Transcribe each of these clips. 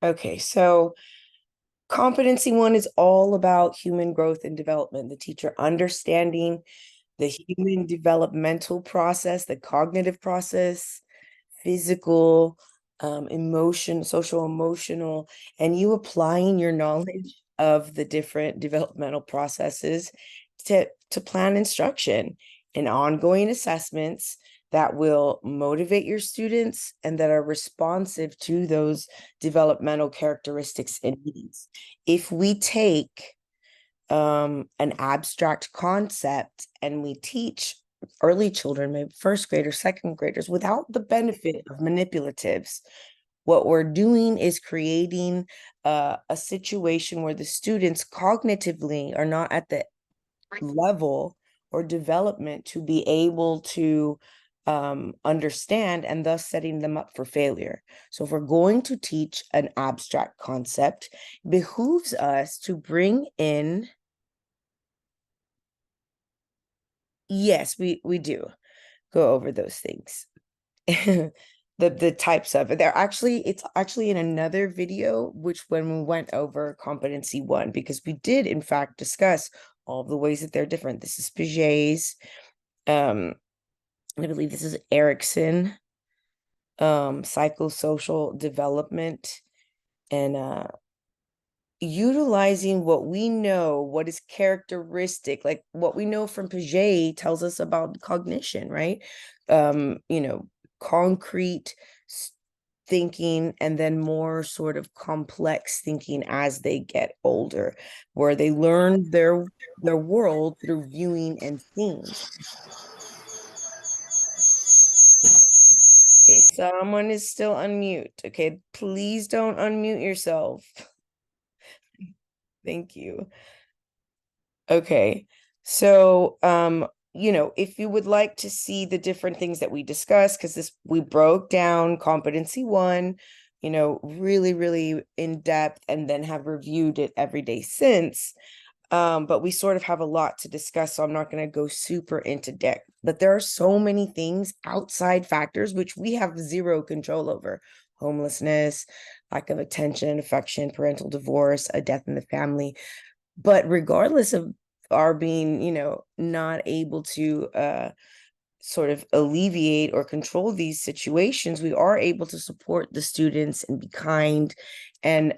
Okay, so competency one is all about human growth and development, the teacher understanding the human developmental process, the cognitive process, physical, social, emotional, and you applying your knowledge of the different developmental processes to plan instruction and ongoing assessments that will motivate your students and that are responsive to those developmental characteristics and needs. If we take an abstract concept and we teach early children, maybe first graders, second graders, without the benefit of manipulatives, what we're doing is creating a situation where the students cognitively are not at the level or development to be able to understand, and thus setting them up for failure. So if we're going to teach an abstract concept, it behooves us to bring in, yes, we do go over those things. The types of it. It's actually in another video, which when we went over competency one, because we did in fact discuss all the ways that they're different. This is Piaget's, I believe this is Erickson, psychosocial development, and utilizing what we know, what is characteristic, like what we know from Piaget tells us about cognition, right? Concrete thinking, and then more sort of complex thinking as they get older, where they learn their world through viewing and seeing. Okay, someone is still unmute. Okay, please don't unmute yourself. Thank you. Okay. So, if you would like to see the different things that we discussed, because we broke down competency one, really, really in depth, and then have reviewed it every day since. But we sort of have a lot to discuss, so I'm not going to go super into depth. But there are so many things, outside factors, which we have zero control over. Homelessness, lack of attention, affection, parental divorce, a death in the family. But regardless of our being, not able to sort of alleviate or control these situations, we are able to support the students and be kind, and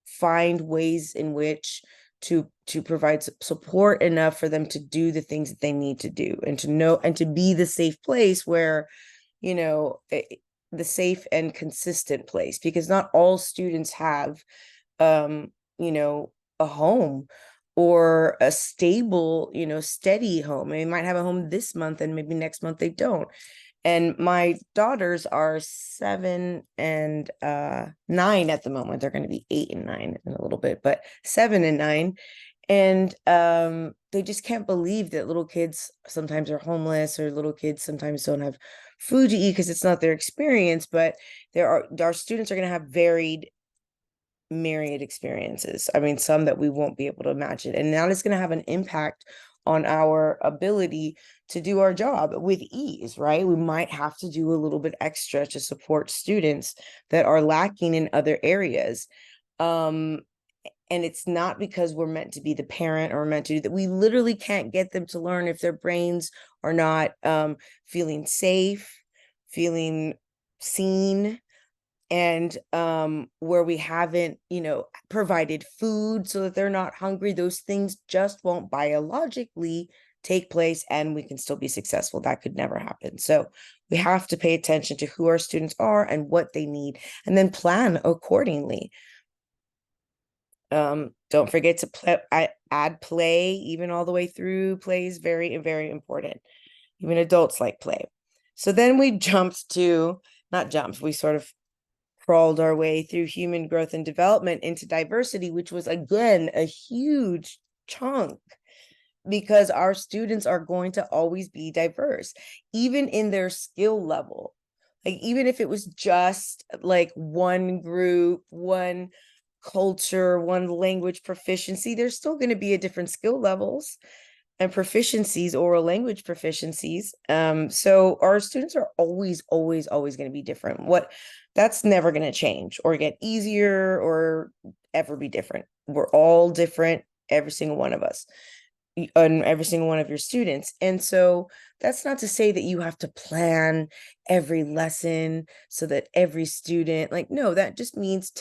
find ways in which to provide support enough for them to do the things that they need to do, and to know and to be the safe place where, the safe and consistent place, because not all students have um a home or a stable, steady home. They might have a home this month and maybe next month they don't. And my daughters are 7 and 9 at the moment. They're going to be 8 and 9 in a little bit, but 7 and 9. And they just can't believe that little kids sometimes are homeless, or little kids sometimes don't have food to eat because it's not their experience. But our students are going to have myriad experiences. I mean, some that we won't be able to imagine. And that is going to have an impact on our ability to do our job with ease, right? We might have to do a little bit extra to support students that are lacking in other areas. And it's not because we're meant to be the parent or meant to do that. We literally can't get them to learn if their brains are not feeling safe, feeling seen, and where we haven't provided food so that they're not hungry. Those things just won't biologically take place, and we can still be successful. That could never happen. So we have to pay attention to who our students are and what they need, and then plan accordingly. Don't forget to add play, even all the way through. Play is very, very important. Even adults like play. So then we we sort of crawled our way through human growth and development into diversity, which was again a huge chunk, because our students are going to always be diverse, even in their skill level. Like, even if it was just like one group, one culture, one language proficiency, there's still going to be a different skill levels. and proficiencies, oral language proficiencies. So our students are always, always, always going to be different. That's never going to change or get easier or ever be different. We're all different, every single one of us, and every single one of your students. And so that's not to say that you have to plan every lesson so that every student, like, no, that just means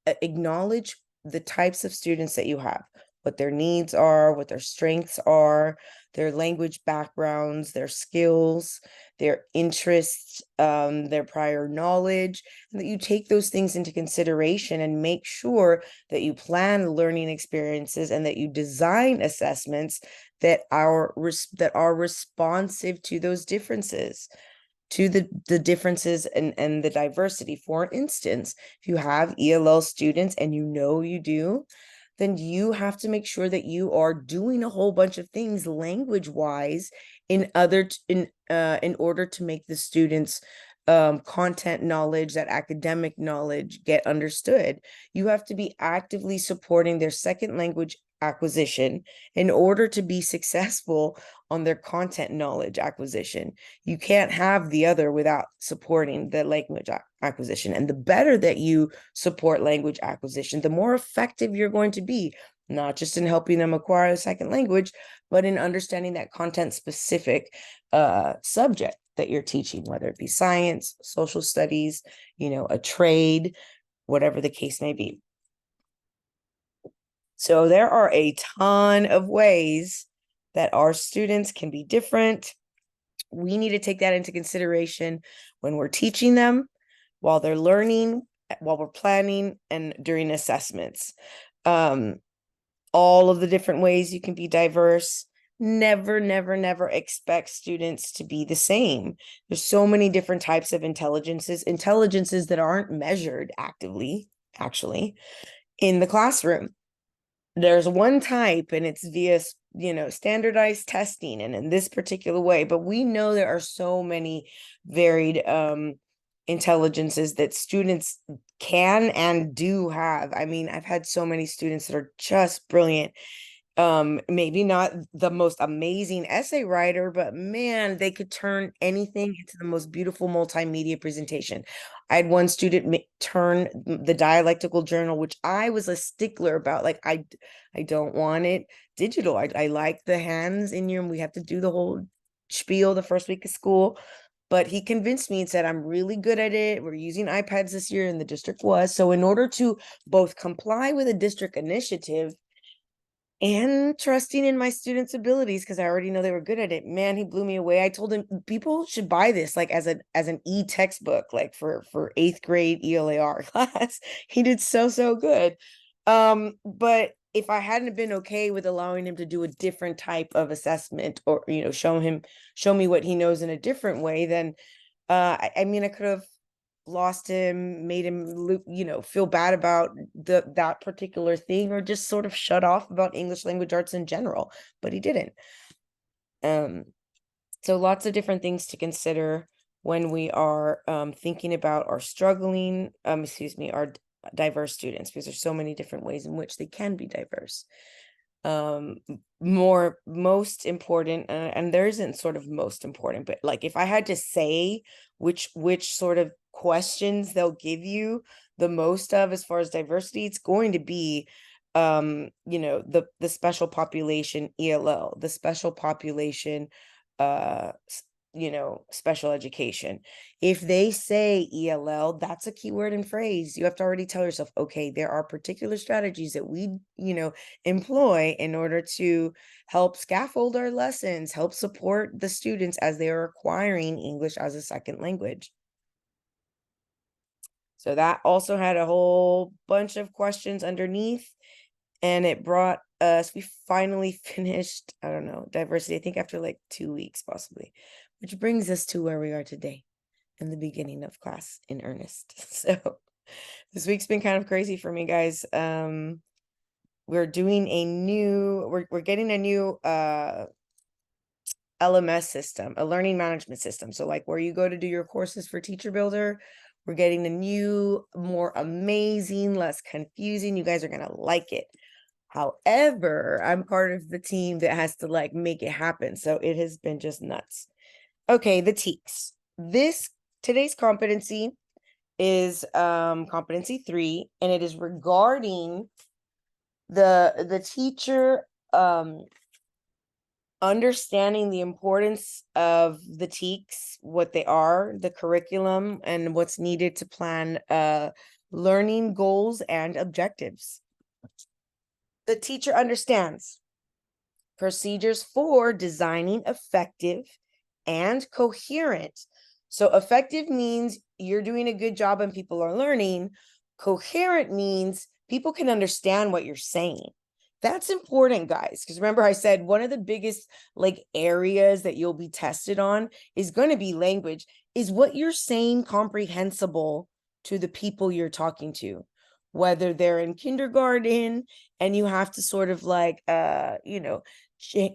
acknowledge the types of students that you have, what their needs are, what their strengths are, their language backgrounds, their skills, their interests, their prior knowledge, and that you take those things into consideration and make sure that you plan learning experiences and that you design assessments that are responsive to those differences, to the differences and the diversity. For instance, if you have ELL students, and you do, then you have to make sure that you are doing a whole bunch of things language wise in order to make the students content knowledge, that academic knowledge, get understood. You have to be actively supporting their second language acquisition in order to be successful on their content knowledge acquisition. You can't have the other without supporting the language acquisition. And the better that you support language acquisition, the more effective you're going to be, not just in helping them acquire a second language, but in understanding that content specific subject that you're teaching, whether it be science, social studies, a trade, whatever the case may be. So there are a ton of ways that our students can be different. We need to take that into consideration when we're teaching them, while they're learning, while we're planning, and during assessments. All of the different ways you can be diverse. Never, never, never expect students to be the same. There's so many different types of intelligences that aren't measured actively, actually, in the classroom. There's one type, and it's via standardized testing and in this particular way, but we know there are so many varied intelligences that students can and do have. I mean, I've had so many students that are just brilliant, maybe not the most amazing essay writer, but man, they could turn anything into the most beautiful multimedia presentation. I had one student turn the dialectical journal, which I was a stickler about. Like, I don't want it digital. I like the hands in you, and we have to do the whole spiel the first week of school. But he convinced me and said, I'm really good at it. We're using iPads this year, and the district was. So in order to both comply with a district initiative and trusting in my students' abilities, because I already know they were good at it, man, he blew me away. I told him people should buy this like as an e-textbook, like for 8th grade ELAR class. He did so good. But if I hadn't been okay with allowing him to do a different type of assessment, or show me what he knows in a different way, then I mean, I could have lost him, made him feel bad about that particular thing, or just sort of shut off about English language arts in general, but he didn't. So lots of different things to consider when we are thinking about our our diverse students, because there's so many different ways in which they can be diverse. Most important, and there isn't sort of most important, but like if I had to say which sort of questions they'll give you the most of as far as diversity, it's going to be the special population ELL, the special population special education. If they say ELL, that's a keyword and phrase. You have to already tell yourself, okay, there are particular strategies that we employ in order to help scaffold our lessons, help support the students as they are acquiring English as a second language. So that also had a whole bunch of questions underneath, and it brought us, we finally finished, I don't know, diversity, I think after like 2 weeks possibly, which brings us to where we are today in the beginning of class in earnest. So this week's been kind of crazy for me, guys. We're getting a new LMS system, a learning management system. So like where you go to do your courses for Teacher Builder, we're getting a new, more amazing, less confusing. You guys are going to like it. However, I'm part of the team that has to like make it happen. So it has been just nuts. Okay, the TEKS. Today's competency is competency 3, and it is regarding the teacher understanding the importance of the TEKS, what they are, the curriculum, and what's needed to plan learning goals and objectives. The teacher understands procedures for designing effective and coherent. So effective means you're doing a good job and people are learning. Coherent means people can understand what you're saying. That's important, guys, because remember I said one of the biggest like areas that you'll be tested on is going to be language. Is what you're saying comprehensible to the people you're talking to? Whether they're in kindergarten and you have to sort of like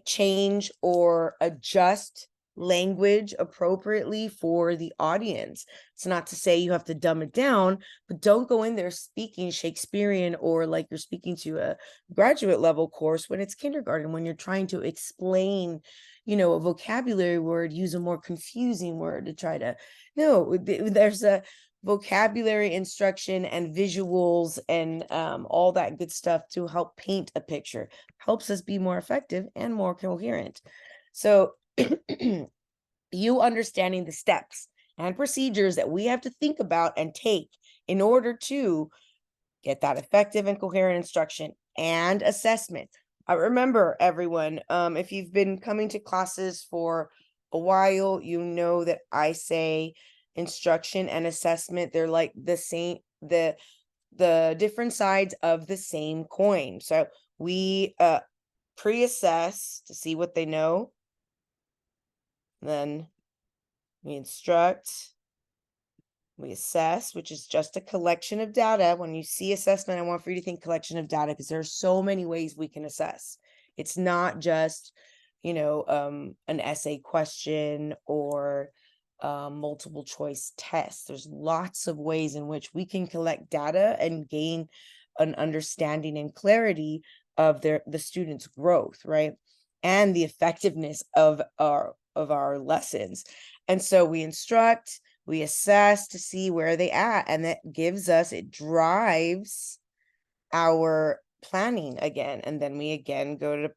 change or adjust language appropriately for the audience. It's not to say you have to dumb it down, but don't go in there speaking Shakespearean or like you're speaking to a graduate level course when it's kindergarten, when you're trying to explain, a vocabulary word, use a more confusing word to try to, no, there's a vocabulary instruction and visuals and all that good stuff to help paint a picture, helps us be more effective and more coherent. So you understanding the steps and procedures that we have to think about and take in order to get that effective and coherent instruction and assessment. Remember, everyone, if you've been coming to classes for a while, you know that I say instruction and assessment, they're like the same, the different sides of the same coin. So we pre-assess to see what they know. Then we instruct, we assess, which is just a collection of data. When you see assessment, I want for you to think collection of data because there are so many ways we can assess. It's not just, an essay question or multiple choice test. There's lots of ways in which we can collect data and gain an understanding and clarity of the students' growth, right? And the effectiveness of our lessons. And so we instruct, we assess to see where they at, and that it drives our planning again. And then we again go to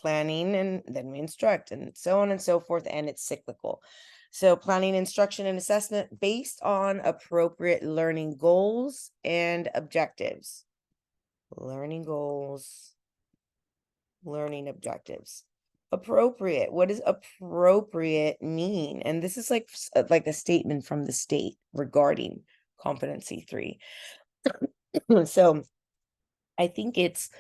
planning, and then we instruct, and so on and so forth, and it's cyclical. So planning, instruction, and assessment based on appropriate learning goals and objectives. Learning goals, learning objectives. Appropriate. What does appropriate mean? And this is like a statement from the state regarding competency 3. So I think it's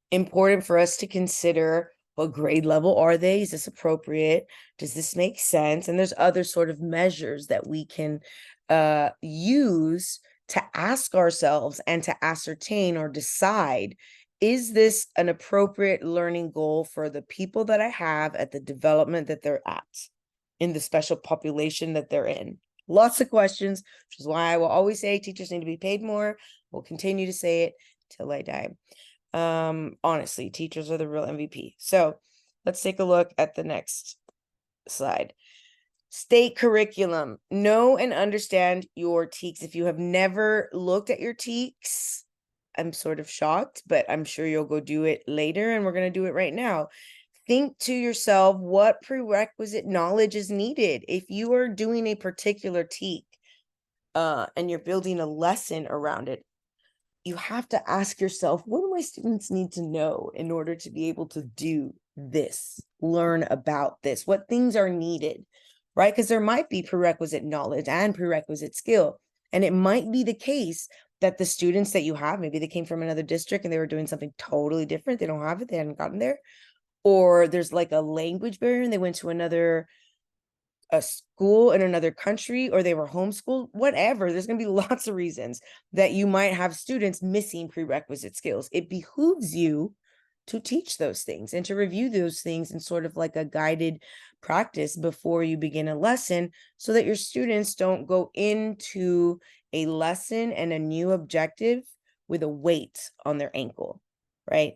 important for us to consider what grade level are they? Is this appropriate? Does this make sense? And there's other sort of measures that we can use to ask ourselves and to ascertain or decide, is this an appropriate learning goal for the people that I have at the development that they're at, in the special population that they're in? Lots of questions, which is why I will always say teachers need to be paid more. We'll continue to say it till I die. Honestly, teachers are the real MVP. So let's take a look at the next slide. State curriculum. Know and understand your TEKS. If you have never looked at your TEKS, I'm sort of shocked, but I'm sure you'll go do it later, and we're going to do it right now. Think to yourself, what prerequisite knowledge is needed? If you are doing a particular TEK and you're building a lesson around it, you have to ask yourself, what do my students need to know in order to be able to do this, learn about this? What things are needed, right? Because there might be prerequisite knowledge and prerequisite skill. And it might be the case that the students that you have, maybe they came from another district and they were doing something totally different. They don't have it. They hadn't gotten there. Or there's like a language barrier and they went to a school in another country, or they were homeschooled, whatever. There's going to be lots of reasons that you might have students missing prerequisite skills. It behooves you to teach those things and to review those things in sort of like a guided practice before you begin a lesson, so that your students don't go into a lesson and a new objective with a weight on their ankle, right?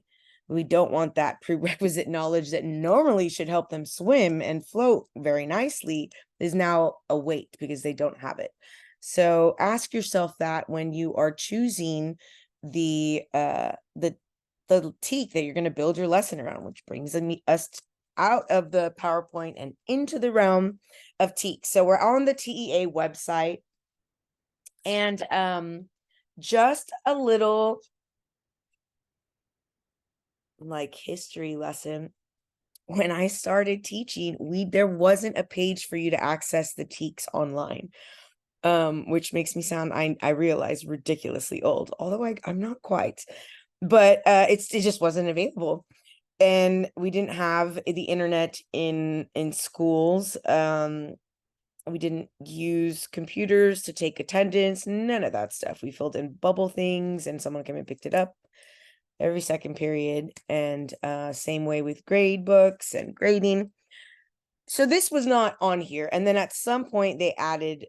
We don't want that prerequisite knowledge that normally should help them swim and float very nicely is now a weight because they don't have it. So ask yourself that when you are choosing the TEK that you're going to build your lesson around, which brings us out of the PowerPoint and into the realm of TEK. So we're on the TEA website, and just a little like history lesson. When I started teaching, there wasn't a page for you to access the TEKS online, which makes me sound, I realize, ridiculously old, although I'm not quite, but it just wasn't available. And we didn't have the internet in schools. We didn't use computers to take attendance, none of that stuff. We filled in bubble things and someone came and picked it up every second period. And same way with grade books and grading. So this was not on here. And then at some point they added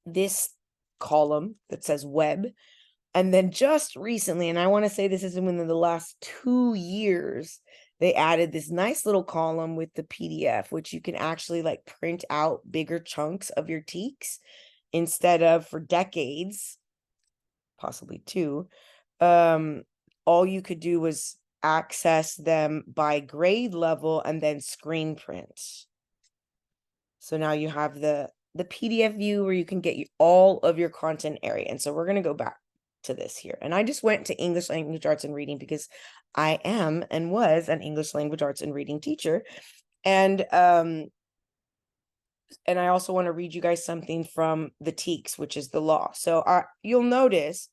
this column that says web. And then just recently, and I want to say this is within the last 2 years, they added this nice little column with the PDF, which you can actually like print out bigger chunks of your TEKS instead of, for decades, possibly 2, all you could do was access them by grade level and then screen print. So now you have the PDF view where you can get all of your content area. And so we're going to go back to this here. And I just went to English language arts and reading because I am and was an English language arts and reading teacher. And I also want to read you guys something from the TEKS, which is the law. So you'll notice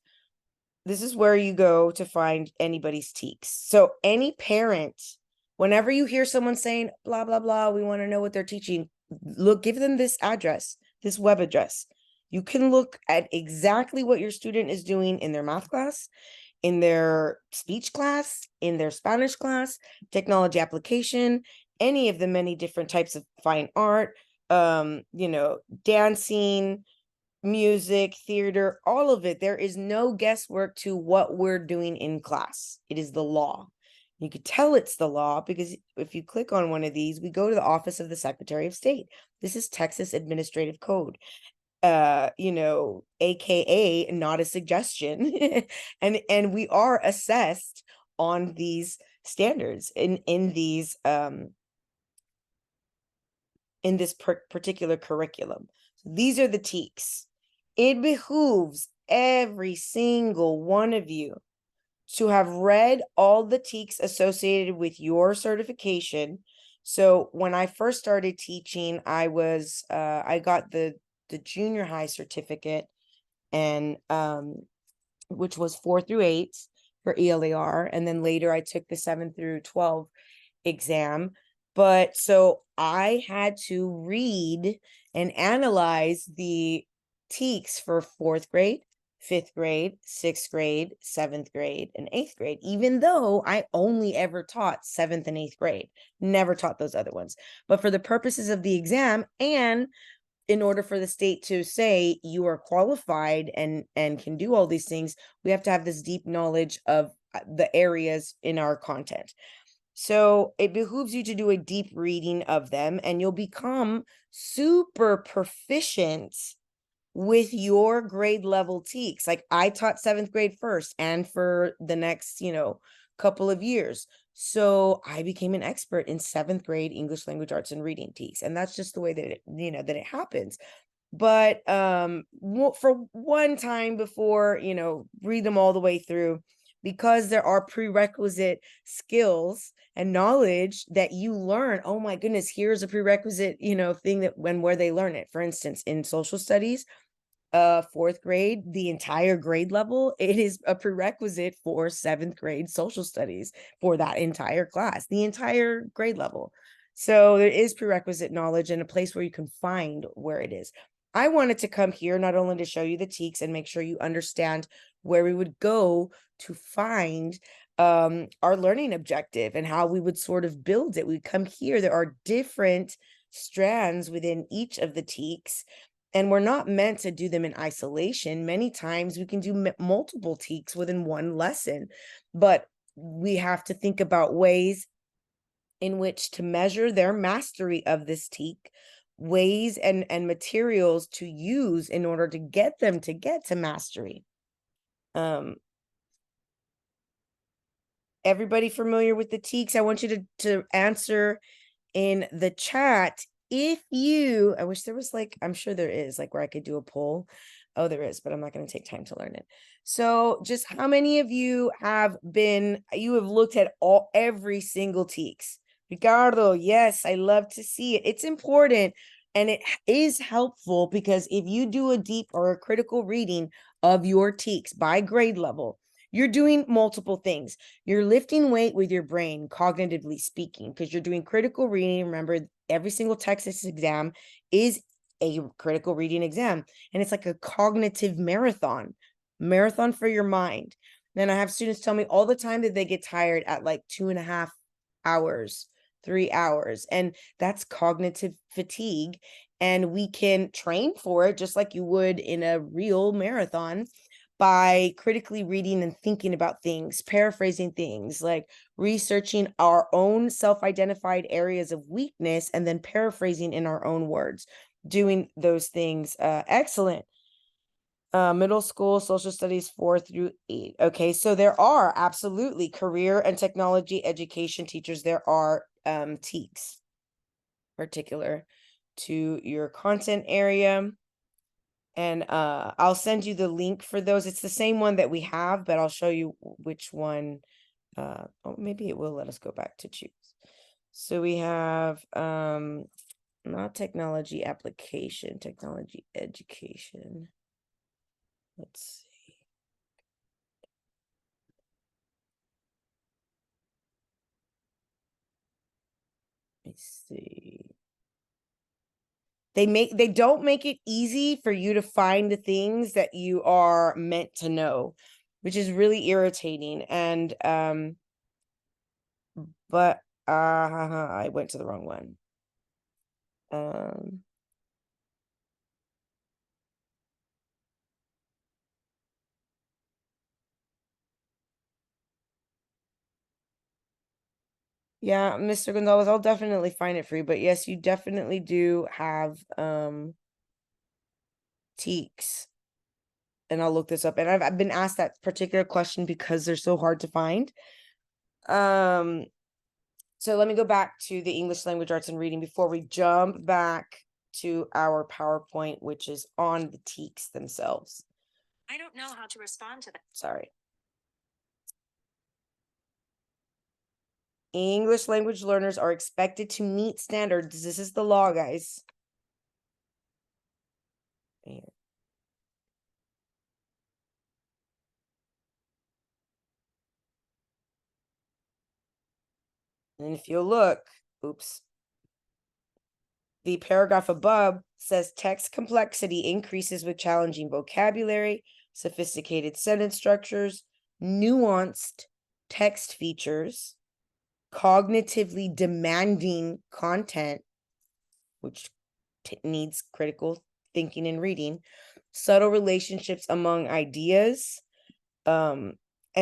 this is where you go to find anybody's TEKS. So any parent, whenever you hear someone saying, blah, blah, blah, we want to know what they're teaching, give them this address, this web address. You can look at exactly what your student is doing in their math class, in their speech class, in their Spanish class, technology application, any of the many different types of fine art, dancing, music, theater, all of it. There is no guesswork to what we're doing in class. It is the law. You could tell it's the law because if you click on one of these, we go to the Office of the Secretary of State. This is Texas Administrative Code, AKA not a suggestion. and we are assessed on these standards in these in this particular curriculum. So these are the TEKS. It behooves every single one of you to have read all the TEKS associated with your certification. So when I first started teaching, I got the junior high certificate, and which was 4 through 8 for ELAR, and then later I took the 7 through 12 exam. But so I had to read and analyze the TEKS for 4th grade, 5th grade, 6th grade, 7th grade, and 8th grade, even though I only ever taught 7th and 8th grade, never taught those other ones. But for the purposes of the exam, and in order for the state to say you are qualified and can do all these things, we have to have this deep knowledge of the areas in our content. So it behooves you to do a deep reading of them, and you'll become super proficient with your grade level TEKS. Like I taught 7th grade first and for the next, couple of years. So I became an expert in 7th grade English language arts and reading TEKS. And that's just the way that that it happens. But for one time before, read them all the way through, because there are prerequisite skills and knowledge that you learn. Oh my goodness, here's a prerequisite, thing that where they learn it. For instance, in social studies, 4th grade, the entire grade level, it is a prerequisite for 7th grade social studies for that entire class, the entire grade level. So there is prerequisite knowledge and a place where you can find where it is. I wanted to come here not only to show you the TEKS and make sure you understand where we would go to find our learning objective and how we would sort of build it. We come here, there are different strands within each of the TEKS, and we're not meant to do them in isolation. Many times we can do multiple TEKS within one lesson, but we have to think about ways in which to measure their mastery of this TEK, ways and materials to use in order to get them to get to mastery. Everybody familiar with the TEKS? I want you to answer in the chat if you, I wish there was like, I'm sure there is like where I could do a poll. Oh, there is, but I'm not going to take time to learn it. So just how many of you have looked at every single TEKS? Ricardo, yes, I love to see it. It's important and it is helpful because if you do a deep or a critical reading of your TEKS by grade level, you're doing multiple things. You're lifting weight with your brain, cognitively speaking, because you're doing critical reading. Remember, every single TEXES exam is a critical reading exam, and it's like a cognitive marathon for your mind. And I have students tell me all the time that they get tired at like 2.5 hours, 3 hours, and that's cognitive fatigue. And we can train for it just like you would in a real marathon by critically reading and thinking about things, paraphrasing things, like researching our own self-identified areas of weakness and then paraphrasing in our own words, doing those things. Excellent. Middle school social studies 4 through 8. Okay, so there are absolutely career and technology education teachers. There are TEKS particular to your content area. And I'll send you the link for those. It's the same one that we have, but I'll show you which one. Oh, maybe it will let us go back to choose. So we have not technology application, technology education. Let's see. Let's see. They don't make it easy for you to find the things that you are meant to know, which is really irritating. And but I went to the wrong one. Yeah, Mr. Gonzalez, I'll definitely find it for you. But yes, you definitely do have TEKS. And I'll look this up. And I've been asked that particular question because they're so hard to find. So let me go back to the English language arts and reading before we jump back to our PowerPoint, which is on the TEKS themselves. I don't know how to respond to that. Sorry. English language learners are expected to meet standards. This is the law, guys. Here. And if you look, oops, the paragraph above says text complexity increases with challenging vocabulary, sophisticated sentence structures, nuanced text features, cognitively demanding content, which needs critical thinking and reading, subtle relationships among ideas. And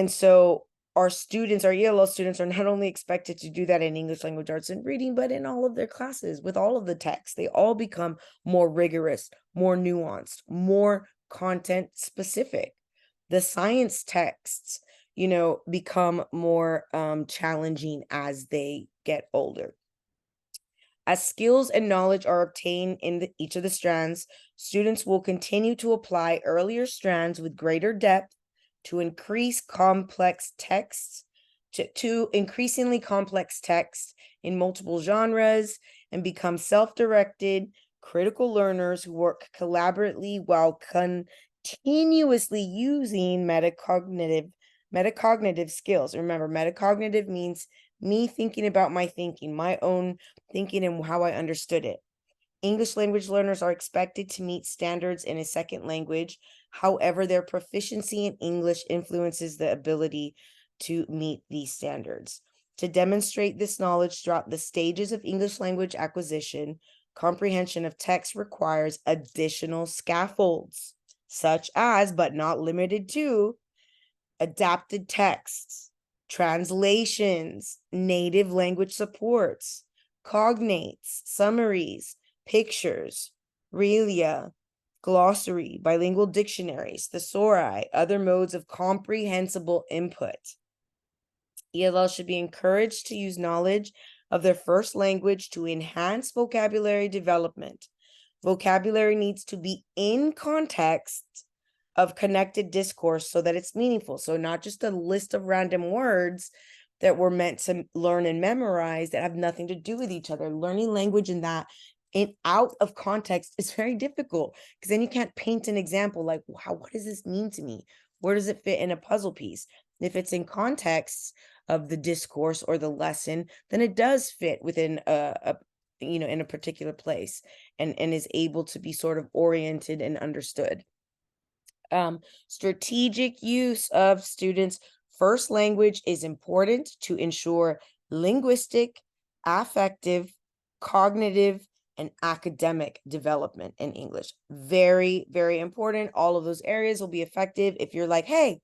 so our ELL students are not only expected to do that in English language arts and reading, but in all of their classes with all of the texts. They all become more rigorous, more nuanced, more content specific. The science texts, become more challenging as they get older. As skills and knowledge are obtained in each of the strands, students will continue to apply earlier strands with greater depth to increase complex texts, to increasingly complex text in multiple genres, and become self-directed, critical learners who work collaboratively while continuously using metacognitive skills. Remember, metacognitive means me thinking about my thinking, my own thinking and how I understood it. English language learners are expected to meet standards in a second language. However, their proficiency in English influences the ability to meet these standards. To demonstrate this knowledge throughout the stages of English language acquisition, comprehension of text requires additional scaffolds, such as, but not limited to, adapted texts, translations, native language supports, cognates, summaries, pictures, relia, glossary, bilingual dictionaries, thesauri, other modes of comprehensible input. ELL should be encouraged to use knowledge of their first language to enhance vocabulary development. Vocabulary needs to be in context of connected discourse so that it's meaningful. So not just a list of random words that we're meant to learn and memorize that have nothing to do with each other. Learning language in that out of context is very difficult because then you can't paint an example like, what does this mean to me? Where does it fit in a puzzle piece? If it's in context of the discourse or the lesson, then it does fit within in a particular place and is able to be sort of oriented and understood. Strategic use of students' first language is important to ensure linguistic, affective, cognitive, and academic development in English. Very, very important. All of those areas will be effective if you're like, hey,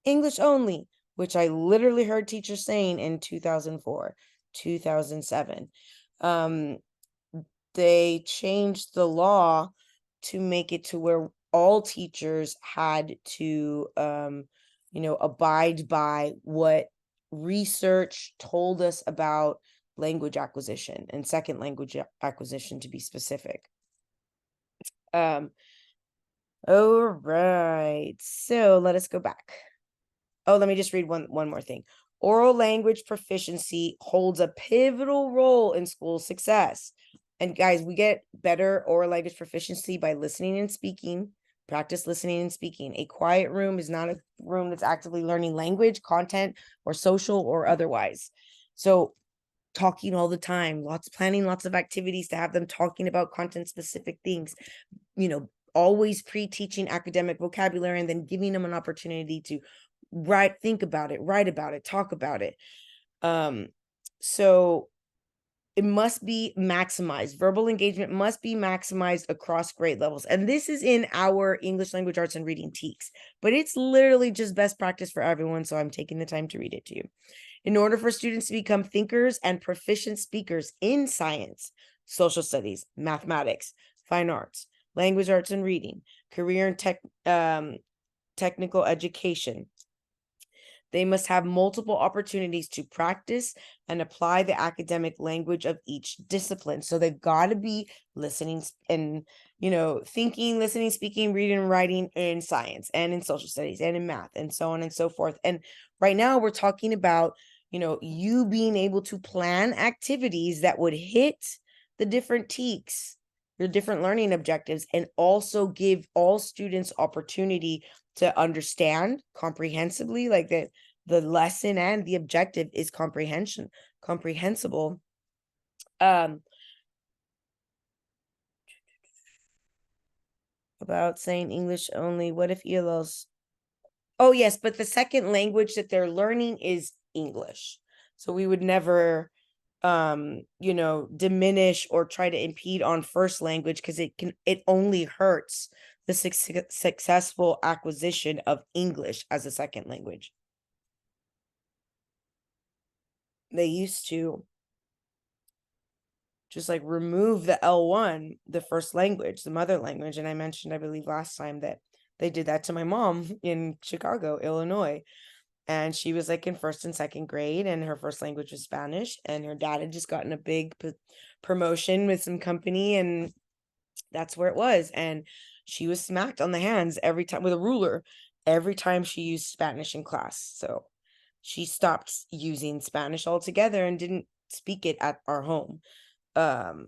English only, which I literally heard teachers saying in 2004, 2007. They changed the law to make it to where all teachers had to, abide by what research told us about language acquisition and second language acquisition, to be specific. All right, so let us go back. Oh, let me just read one more thing. Oral language proficiency holds a pivotal role in school success. And guys, we get better oral language proficiency by listening and speaking. Practice listening and speaking. A quiet room is not a room that's actively learning language, content, or social or otherwise. So talking all the time, planning lots of activities to have them talking about content specific things, always pre-teaching academic vocabulary and then giving them an opportunity to think about it, write about it, talk about it. So it must be maximized. Verbal engagement must be maximized across grade levels. And this is in our English language arts and reading TEKS, but it's literally just best practice for everyone. So I'm taking the time to read it to you. In order for students to become thinkers and proficient speakers in science, social studies, mathematics, fine arts, language arts and reading, career and technical education, they must have multiple opportunities to practice and apply the academic language of each discipline. So they've got to be listening and, thinking, listening, speaking, reading, and writing in science and in social studies and in math and so on and so forth. And right now we're talking about, you being able to plan activities that would hit the different TEKS, your different learning objectives, and also give all students opportunity to understand comprehensively, like that the lesson and the objective is comprehensible. About saying English only, what if ELLs? Oh yes, but the second language that they're learning is English. So we would never diminish or try to impede on first language because it only hurts the successful acquisition of English as a second language. They used to just like remove the L1, the first language, the mother language. And I mentioned, I believe last time, that they did that to my mom in Chicago, Illinois. And she was like in first and second grade and her first language was Spanish, and her dad had just gotten a big promotion with some company and that's where it was. And she was smacked on the hands every time with a ruler every time she used Spanish in class. So she stopped using Spanish altogether and didn't speak it at our home. Well,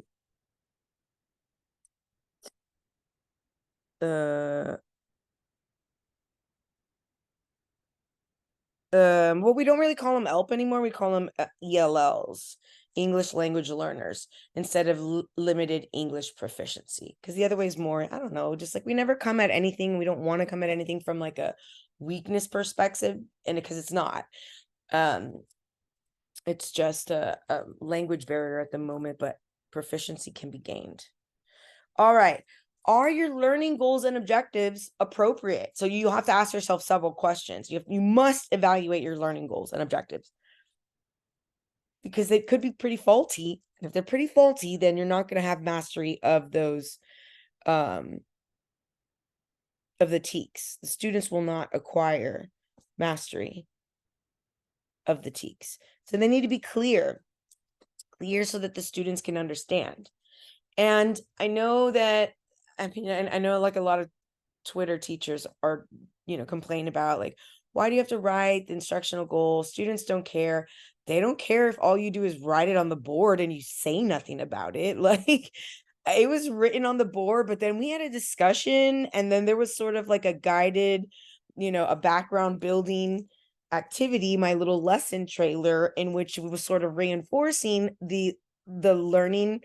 we don't really call them ELP anymore. We call them ELLs, English language learners, instead of limited English proficiency. Because the other way is more, I don't know, just like we never come at anything. We don't want to come at anything from like a weakness perspective, and because it's not. It's just a language barrier at the moment, but proficiency can be gained. All right. are your learning goals and objectives appropriate? So you have to ask yourself several questions. You must evaluate your learning goals and objectives, because they could be pretty faulty. And if they're pretty faulty, then you're not going to have mastery of those of the TEKS. The students will not acquire mastery of the TEKS. So they need to be clear so that the students can understand. And I know that, I mean, I know like a lot of Twitter teachers are, complain about like, why do you have to write the instructional goals? Students don't care. They don't care if all you do is write it on the board and you say nothing about it. Like, it was written on the board, but then we had a discussion, and then there was sort of like a guided, a background building activity, my little lesson trailer, in which we was sort of reinforcing the learning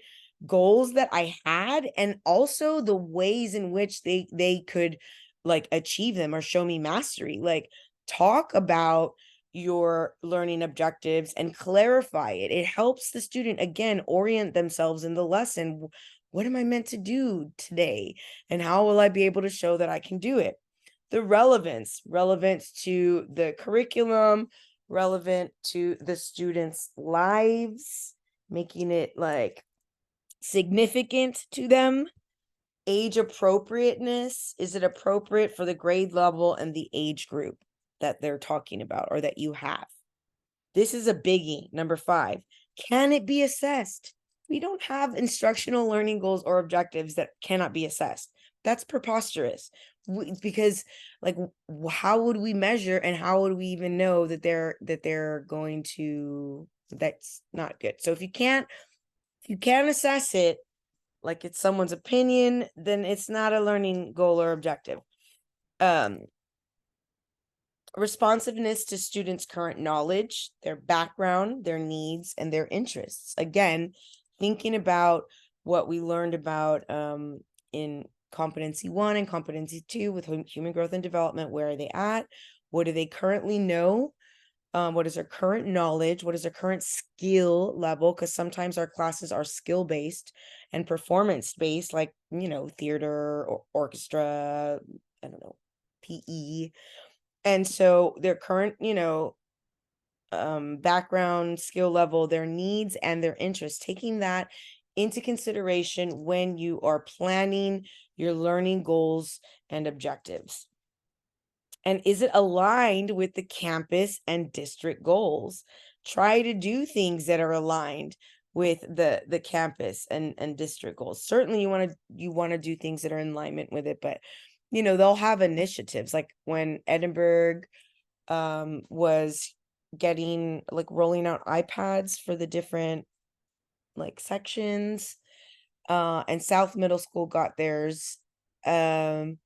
goals that I had, and also the ways in which they could like achieve them or show me mastery. Like, talk about your learning objectives and clarify it. It helps the student, again, orient themselves in the lesson. What am I meant to do today? And how will I be able to show that I can do it? The relevance to the curriculum, relevant to the students' lives, making it like significant to them. Age appropriateness, is it appropriate for the grade level and the age group that they're talking about or that you have? This is a biggie. Number 5, can it be assessed? We don't have instructional learning goals or objectives that cannot be assessed. That's preposterous, because like, how would we measure, and how would we even know that they're going to, that's not good. So if you can't assess it, like it's someone's opinion, then it's not a learning goal or objective. Responsiveness to students' current knowledge, their background, their needs, and their interests. Again, thinking about what we learned about in Competency 1 and Competency 2 with human growth and development. Where are they at? What do they currently know? What is their current knowledge? What is their current skill level? Because sometimes our classes are skill-based and performance-based, like, theater or orchestra, I don't know, PE. And so their current, background, skill level, their needs, and their interests, taking that into consideration when you are planning your learning goals and objectives. And is it aligned with the campus and district goals? Try to do things that are aligned with the campus and district goals. Certainly you want to do things that are in alignment with it, but they'll have initiatives, like when Edinburgh was getting like rolling out iPads for the different like sections, and South Middle School got theirs. There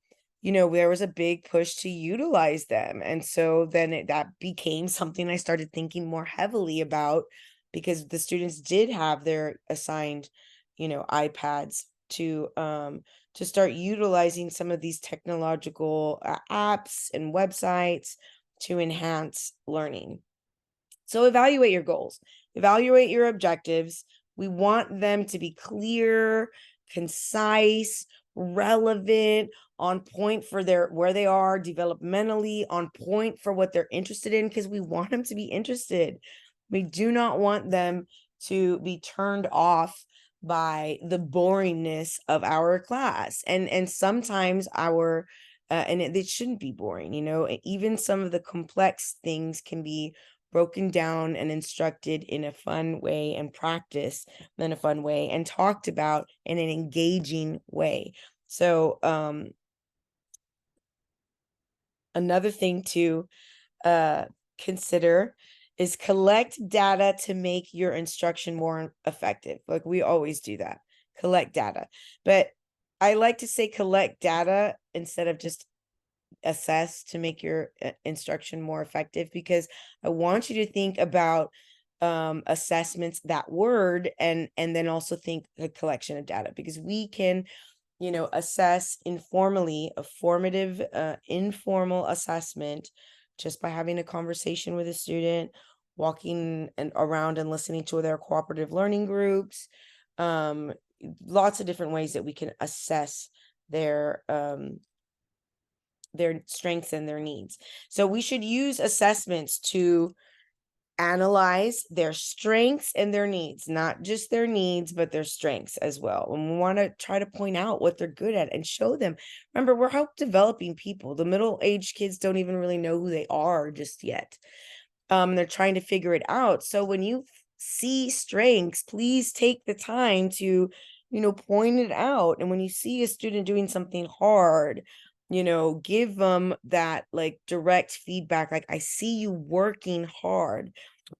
was a big push to utilize them. And so then that became something I started thinking more heavily about, because the students did have their assigned, iPads to start utilizing some of these technological apps and websites to enhance learning. So evaluate your goals, evaluate your objectives. We want them to be clear, concise, relevant, on point for where they are developmentally, on point for what they're interested in, because we want them to be interested. We do not want them to be turned off by the boringness of our class. And sometimes it shouldn't be boring, even some of the complex things can be broken down and instructed in a fun way, and practiced in a fun way, and talked about in an engaging way. So another thing to consider is collect data to make your instruction more effective. Like, we always do that, collect data. But I like to say collect data instead of just assess, to make your instruction more effective, because I want you to think about assessments, that word, and then also think the collection of data, because we can assess informally, a formative informal assessment, just by having a conversation with a student, walking around and listening to their cooperative learning groups. Lots of different ways that we can assess their strengths and their needs. So we should use assessments to analyze their strengths and their needs, not just their needs, but their strengths as well. And we want to try to point out what they're good at and show them. Remember, we're help developing people. The middle-aged kids don't even really know who they are just yet. They're trying to figure it out. So when you see strengths, please take the time to, point it out. And when you see a student doing something hard, give them that like direct feedback. Like, I see you working hard,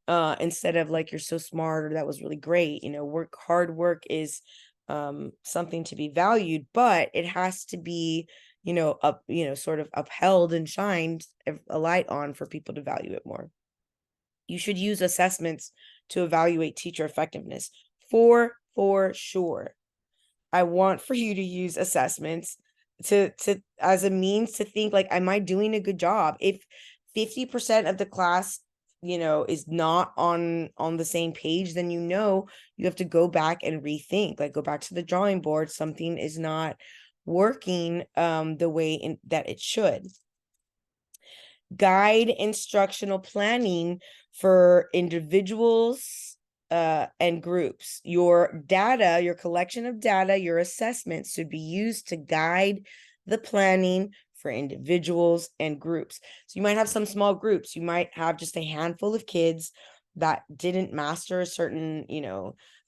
instead of like, you're so smart, or that was really great. Hard work is something to be valued, but it has to be, sort of upheld and shined a light on for people to value it more. You should use assessments to evaluate teacher effectiveness for sure. I want for you to use assessments to as a means to think like, am I doing a good job? If 50% of the class, is not on the same page, then you have to go back and rethink, like go back to the drawing board. Something is not working the way that it should. Guide instructional planning for individuals and groups. Your data, your collection of data, your assessments should be used to guide the planning for individuals and groups. So you might have some small groups. You might have just a handful of kids that didn't master a certain,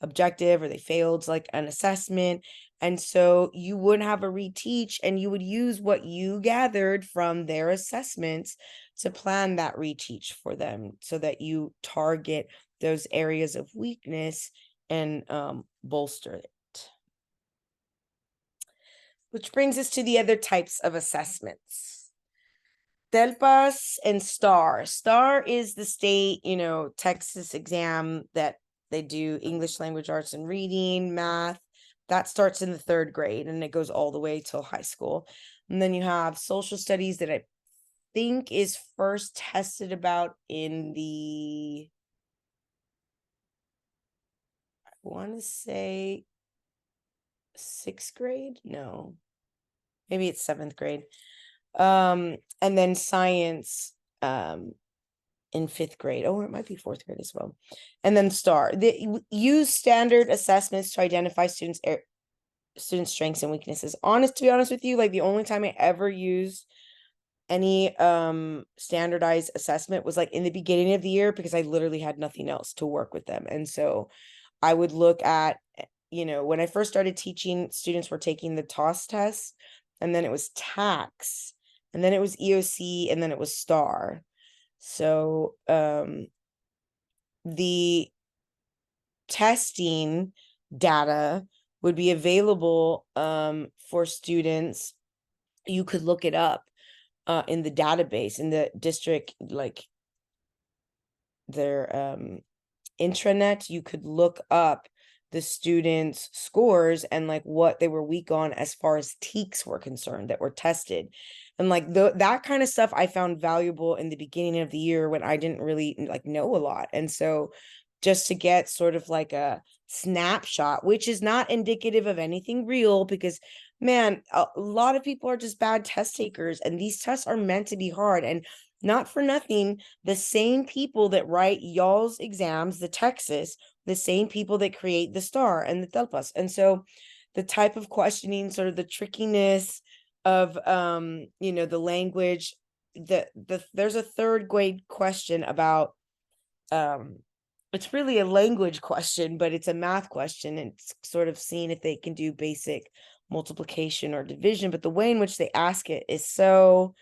objective, or they failed like an assessment. And so you would have a reteach, and you would use what you gathered from their assessments to plan that reteach for them, so that you target those areas of weakness and bolster it. Which brings us to the other types of assessments. TELPAS and STAR. STAR is the state, TEXES exam that they do: English, language, arts, and reading, math. That starts in the 3rd grade, and it goes all the way till high school. And then you have social studies that I think is first tested about in the, I want to say 6th grade. No, maybe it's 7th grade. And then science in 5th grade. Oh, it might be 4th grade as well. And then STAR. Use standard assessments to identify students' strengths and weaknesses. To be honest with you, like the only time I ever used any standardized assessment was like in the beginning of the year, because I literally had nothing else to work with them. And so I would look at, when I first started teaching, students were taking the TOS test, and then it was TAKS, and then it was EOC, and then it was STAR. So the testing data would be available for students. You could look it up in the database, in the district, like their intranet. You could look up the students' scores and like what they were weak on as far as TEKS were concerned that were tested. And like that kind of stuff I found valuable in the beginning of the year, when I didn't really like know a lot. And so just to get sort of like a snapshot, which is not indicative of anything real, because man, a lot of people are just bad test takers, and these tests are meant to be hard. And not for nothing, the same people that write y'all's exams, the TEXES, the same people that create the STAR and the TELPAS. And so the type of questioning, sort of the trickiness of the language, there's a 3rd grade question about it's really a language question, but it's a math question, and it's sort of seeing if they can do basic multiplication or division. But the way in which they ask it is so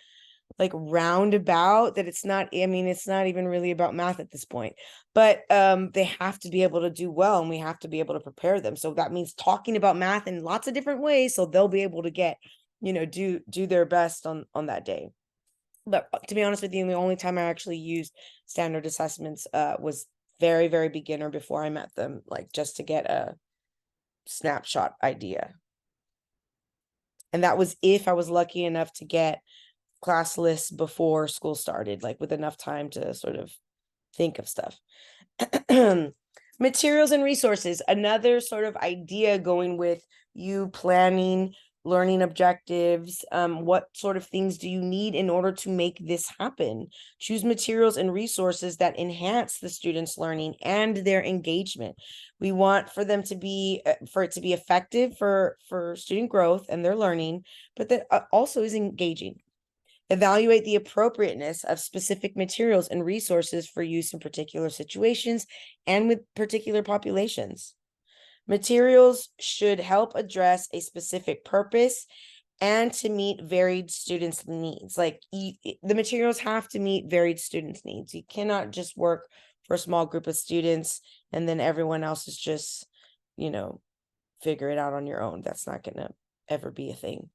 like roundabout that it's not even really about math at this point. But they have to be able to do well, and we have to be able to prepare them. So that means talking about math in lots of different ways, so they'll be able to get, do their best on that day. But to be honest with you, the only time I actually used standard assessments was very, very beginner, before I met them, like just to get a snapshot idea. And that was if I was lucky enough to get class lists before school started, like with enough time to sort of think of stuff. Materials and resources, another sort of idea going with you planning learning objectives. What sort of things do you need in order to make this happen? Choose materials and resources that enhance the students' learning and their engagement. We want for them to be for it to be effective for student growth and their learning, but that also is engaging. Evaluate the appropriateness of specific materials and resources for use in particular situations and with particular populations. Materials should help address a specific purpose and to meet varied students' needs. Like the materials have to meet varied students' needs. You cannot just work for a small group of students and then everyone else is just, figure it out on your own. That's not going to ever be a thing.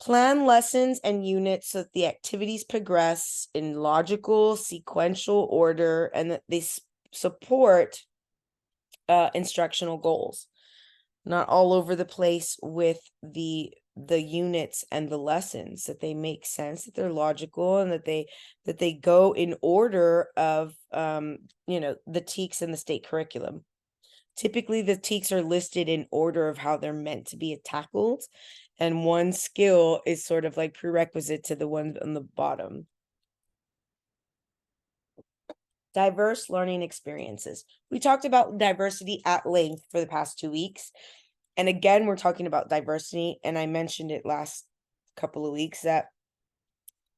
Plan lessons and units so that the activities progress in logical, sequential order and that they support instructional goals. Not all over the place with the units and the lessons, that they make sense, that they're logical, and that they go in order of the TEKS and the state curriculum. Typically the TEKS are listed in order of how they're meant to be tackled, and one skill is sort of like prerequisite to the one on the bottom. Diverse learning experiences. We talked about diversity at length for the past 2 weeks. And again, we're talking about diversity. And I mentioned it last couple of weeks that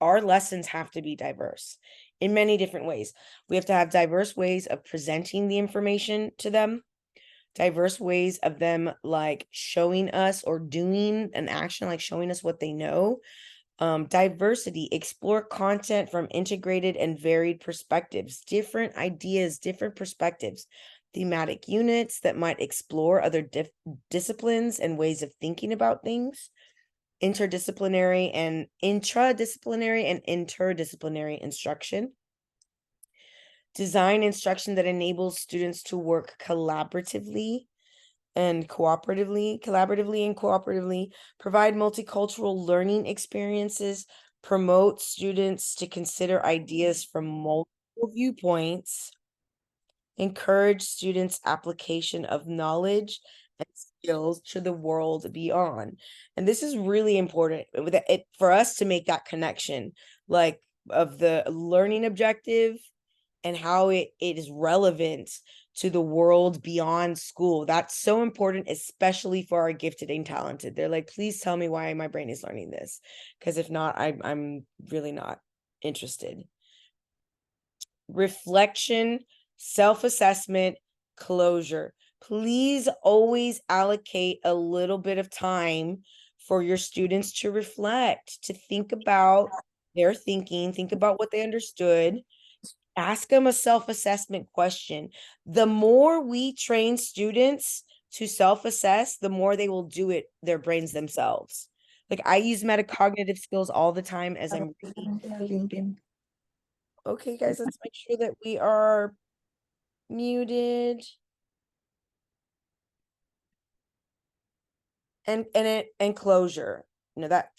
our lessons have to be diverse in many different ways. We have to have diverse ways of presenting the information to them, diverse ways of them like showing us or doing an action, like showing us what they know. Diversity, explore content from integrated and varied perspectives, different ideas, different perspectives. Thematic units that might explore other disciplines and ways of thinking about things. Interdisciplinary and intradisciplinary and interdisciplinary instruction. Design instruction that enables students to work collaboratively and cooperatively, provide multicultural learning experiences, promote students to consider ideas from multiple viewpoints, encourage students' application of knowledge and skills to the world beyond. And this is really important for us to make that connection, like of the learning objective and how it is relevant to the world beyond school. That's so important, especially for our gifted and talented. They're like, please tell me why my brain is learning this, because if not, I'm really not interested. Reflection, self-assessment, closure. Please always allocate a little bit of time for your students to reflect, to think about their thinking, think about what they understood. Ask them a self-assessment question. The more we train students to self-assess, the more they will do it their brains themselves. Like I use metacognitive skills all the time as I'm reading. Okay, guys, let's make sure that we are muted. And closure. That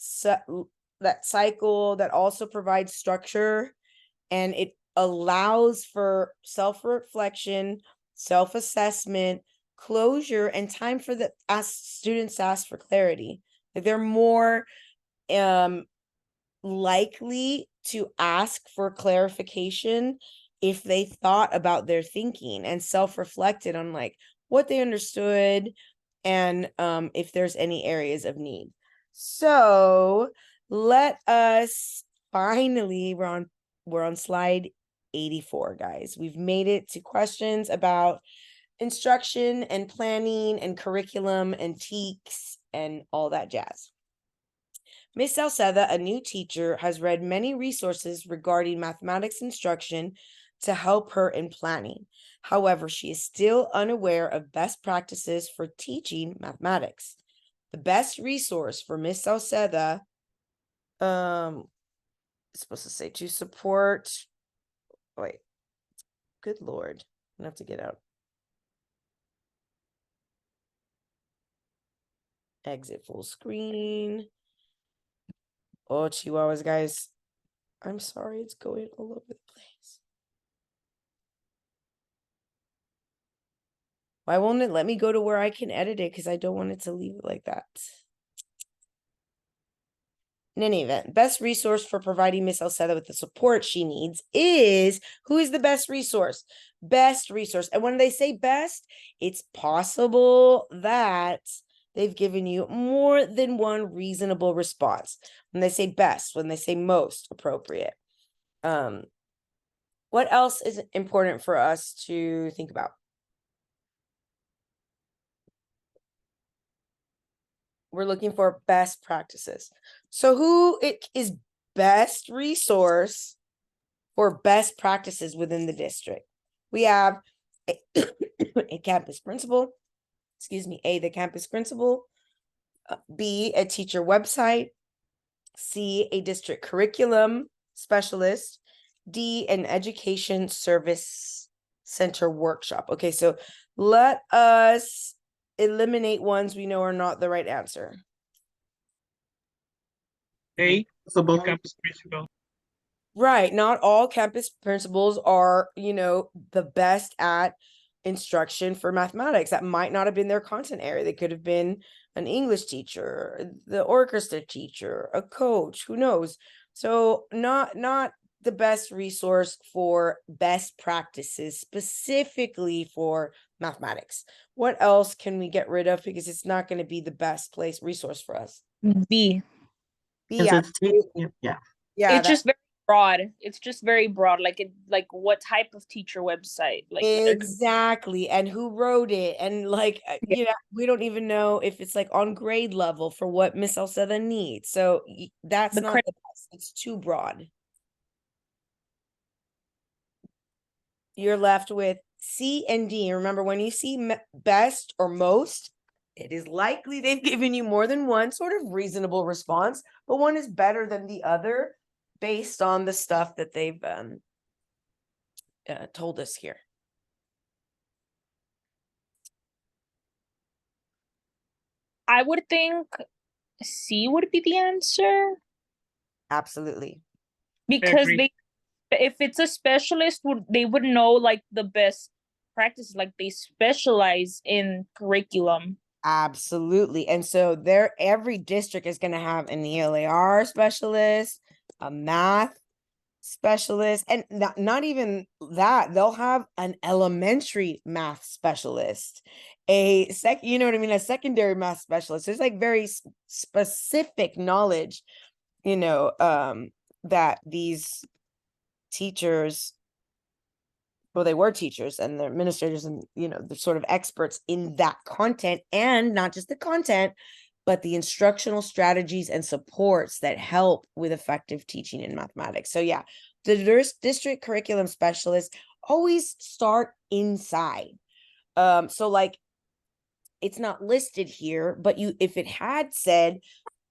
cycle that also provides structure, and it allows for self-reflection, self-assessment, closure, and time for the students to ask for clarity. Like they're more likely to ask for clarification if they thought about their thinking and self-reflected on like what they understood and if there's any areas of need. So let us finally, we're on slide 84, guys. We've made it to questions about instruction and planning and curriculum and TEKS and all that jazz. Miss Sauceda, a new teacher, has read many resources regarding mathematics instruction to help her in planning. However, she is still unaware of best practices for teaching mathematics. The best resource for Miss Sauceda, it's supposed to say to support, wait, good Lord, I'm gonna have to get out. Exit full screen. Oh, chihuahuas, guys. I'm sorry, it's going all over the place. Why won't it let me go to where I can edit it? Because I don't want it to leave it like that. in any event, best resource for providing Miss Sauceda with the support she needs is, who is the best resource? Best resource. And when they say best, it's possible that they've given you more than one reasonable response. When they say best, when they say most appropriate. What else is important for us to think about? We're looking for best practices. So who it is best resource for best practices within the district? We have a campus principal, the campus principal, B, a teacher website, C, a district curriculum specialist, D, an education service center workshop. Okay, so let us eliminate ones we know are not the right answer. A, possible campus principal. Right, not all campus principals are, the best at instruction for mathematics. That might not have been their content area. They could have been an English teacher, the orchestra teacher, a coach, who knows. So not the best resource for best practices specifically for mathematics. What else can we get rid of, because it's not going to be the best resource for us? B. Yeah. Yeah, It's just very broad. It's just very broad. Like what type of teacher website? Like exactly. And who wrote it? And we don't even know if it's like on grade level for what Miss Sauceda needs. So that's not the best. It's too broad. You're left with C and D. Remember, when you see best or most, it is likely they've given you more than one sort of reasonable response, but one is better than the other based on the stuff that they've told us here. I would think C would be the answer. Absolutely. Because if it's a specialist, they would know like the best practices, like they specialize in curriculum. Absolutely. And so every district is going to have an ELAR specialist, a math specialist, and not even that, they'll have an elementary math specialist, a secondary math specialist. There's like very specific knowledge, that these teachers, well, they were teachers and they're administrators and, they're sort of experts in that content, and not just the content, but the instructional strategies and supports that help with effective teaching in mathematics. So yeah, the district curriculum specialists always start inside. So like, it's not listed here, but if it had said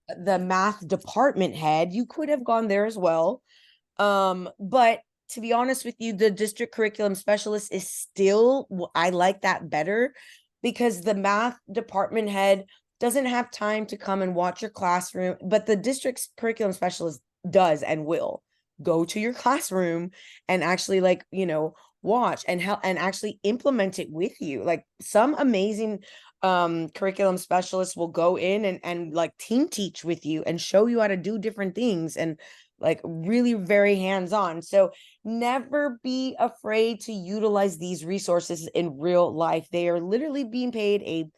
the math department head, you could have gone there as well. But to be honest with you, the district curriculum specialist is still, I like that better, because the math department head doesn't have time to come and watch your classroom, but the district's curriculum specialist does and will go to your classroom and actually watch and help and actually implement it with you. Like some amazing curriculum specialists will go in and like team teach with you and show you how to do different things, and like really very hands-on. So never be afraid to utilize these resources in real life. They are literally being paid a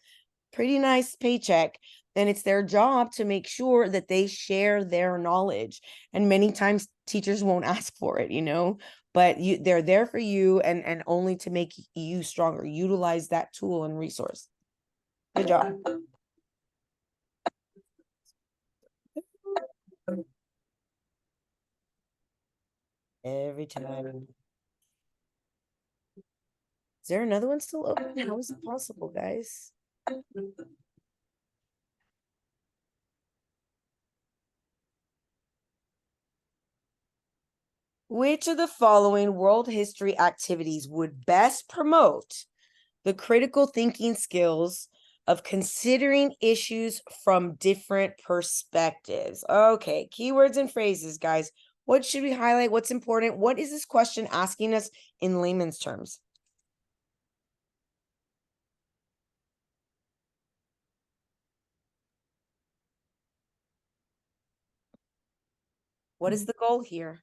pretty nice paycheck, and it's their job to make sure that they share their knowledge. And many times teachers won't ask for it, but they're there for you and only to make you stronger. Utilize that tool and resource. Good job. Every time. Is there another one still open? How is it possible, guys? Which of the following world history activities would best promote the critical thinking skills of considering issues from different perspectives? Okay, keywords and phrases, guys. What should we highlight? What's important? What is this question asking us in layman's terms? What is the goal here?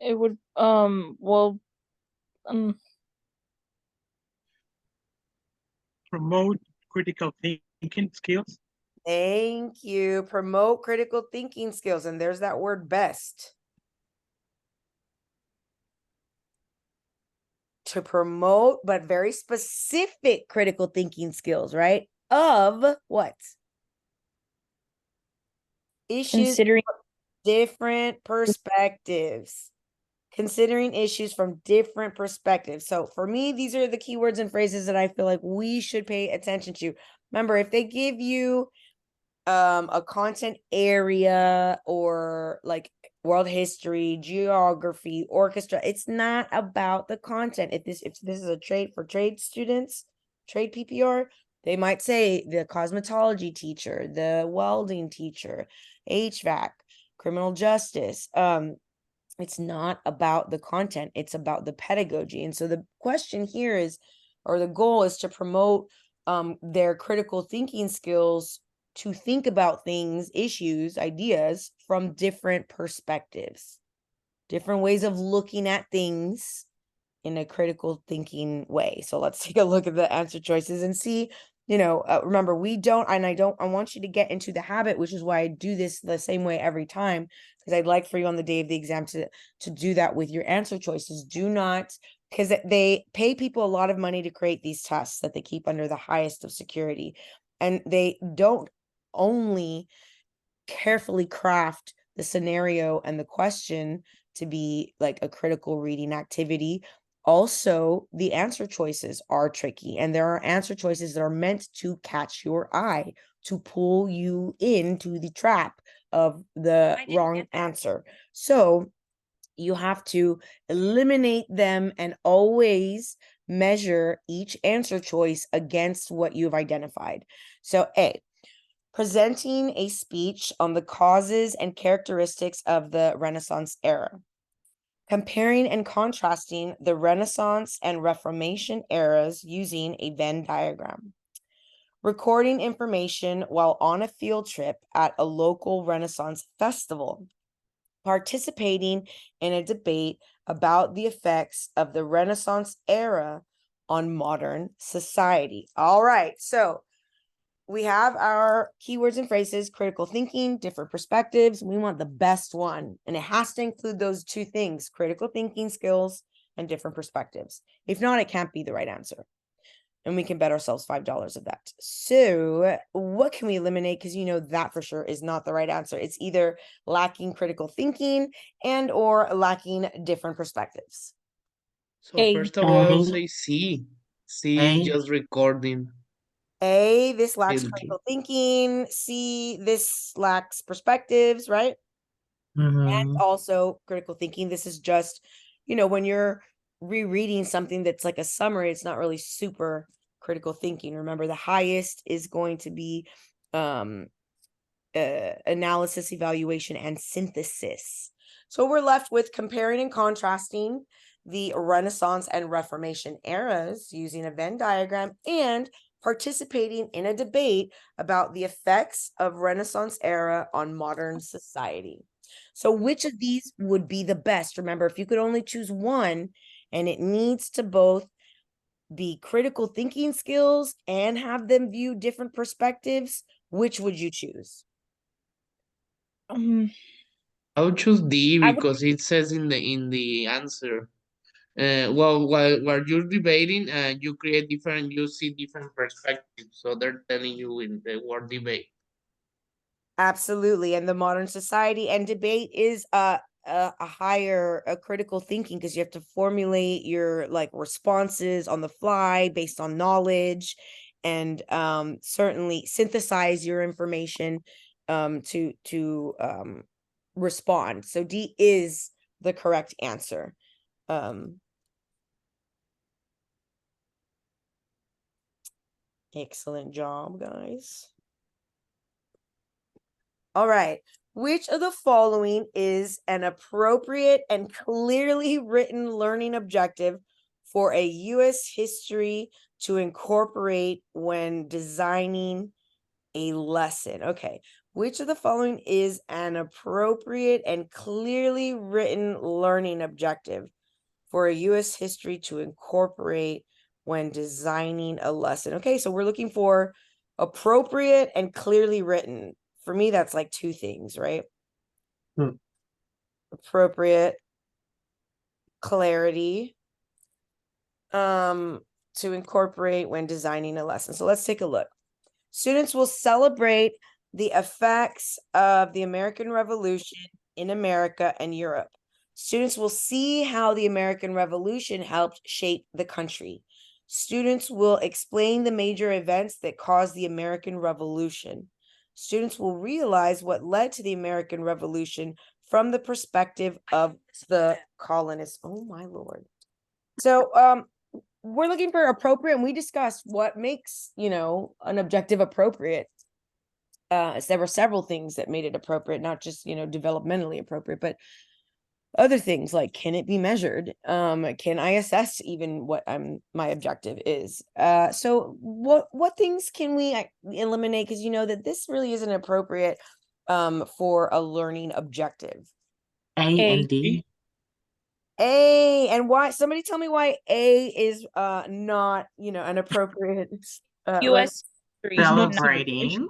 It would well Promote critical thinking skills. Thank you. Promote critical thinking skills. And there's that word best. To promote, but very specific critical thinking skills, right? Of what? Issues, considering different perspectives. Considering issues from different perspectives. So for me, these are the keywords and phrases that I feel like we should pay attention to. Remember, if they give you a content area or like world history, geography, orchestra, it's not about the content. If this is a trade for trade students, trade PPR, they might say the cosmetology teacher, the welding teacher, HVAC, criminal justice. It's not about the content, it's about the pedagogy. And so the question here is, or the goal is to promote their critical thinking skills to think about things, issues, ideas from different perspectives, different ways of looking at things in a critical thinking way. So let's take a look at the answer choices and see, remember, I want you to get into the habit, which is why I do this the same way every time, because I'd like for you on the day of the exam to do that with your answer choices. Do not, because they pay people a lot of money to create these tests that they keep under the highest of security. And they don't only carefully craft the scenario and the question to be like a critical reading activity. Also, the answer choices are tricky, and there are answer choices that are meant to catch your eye, to pull you into the trap of the wrong answer. So you have to eliminate them and always measure each answer choice against what you've identified. So A, presenting a speech on the causes and characteristics of the Renaissance era. Comparing and contrasting the Renaissance and Reformation eras using a Venn diagram. Recording information while on a field trip at a local Renaissance festival. Participating in a debate about the effects of the Renaissance era on modern society. All right, so we have our keywords and phrases, critical thinking, different perspectives. We want the best one. And it has to include those two things, critical thinking skills and different perspectives. If not, it can't be the right answer. And we can bet ourselves $5 of that. So what can we eliminate? Because that for sure is not the right answer. It's either lacking critical thinking and or lacking different perspectives. So A. first of all, I would say C. C, just recording. A, this lacks Thinking. critical thinking. C, this lacks perspectives, right? And also critical thinking. This is just, when you're rereading something that's like a summary, it's not really super critical thinking. Remember, the highest is going to be analysis, evaluation, and synthesis. So we're left with comparing and contrasting the Renaissance and Reformation eras using a Venn diagram and participating in a debate about the effects of Renaissance era on modern society. So which of these would be the best? Remember, if you could only choose one, and it needs to both be critical thinking skills and have them view different perspectives, which would you choose? I would choose D because it says in the answer. Well, while you're debating, you see different perspectives. So they're telling you in the word debate. Absolutely. And the modern society and debate is a higher critical thinking, because you have to formulate your like responses on the fly based on knowledge, and certainly synthesize your information to respond. So D is the correct answer. Excellent job, guys. All right. Which of the following is an appropriate and clearly written learning objective for a U.S. history to incorporate when designing a lesson? Okay. Which of the following is an appropriate and clearly written learning objective for a U.S. history to incorporate when designing a lesson? Okay, so we're looking for appropriate and clearly written. For me, that's like two things, right? Appropriate, clarity, to incorporate when designing a lesson. So let's take a look. Students will celebrate the effects of the American Revolution in America and Europe. Students will see how the American Revolution helped shape the country. Students will explain the major events that caused the American Revolution. Students will realize what led to the American Revolution from the perspective of the colonists. Oh my Lord. So, we're looking for appropriate, and we discussed what makes, an objective appropriate. There were several things that made it appropriate, not just, developmentally appropriate, but other things like, can it be measured? Can I assess even what my objective is? So what things can we eliminate? Because you know that this really isn't appropriate for a learning objective. A and D. A, and why? Somebody tell me why A is not, an appropriate US history. Celebrating.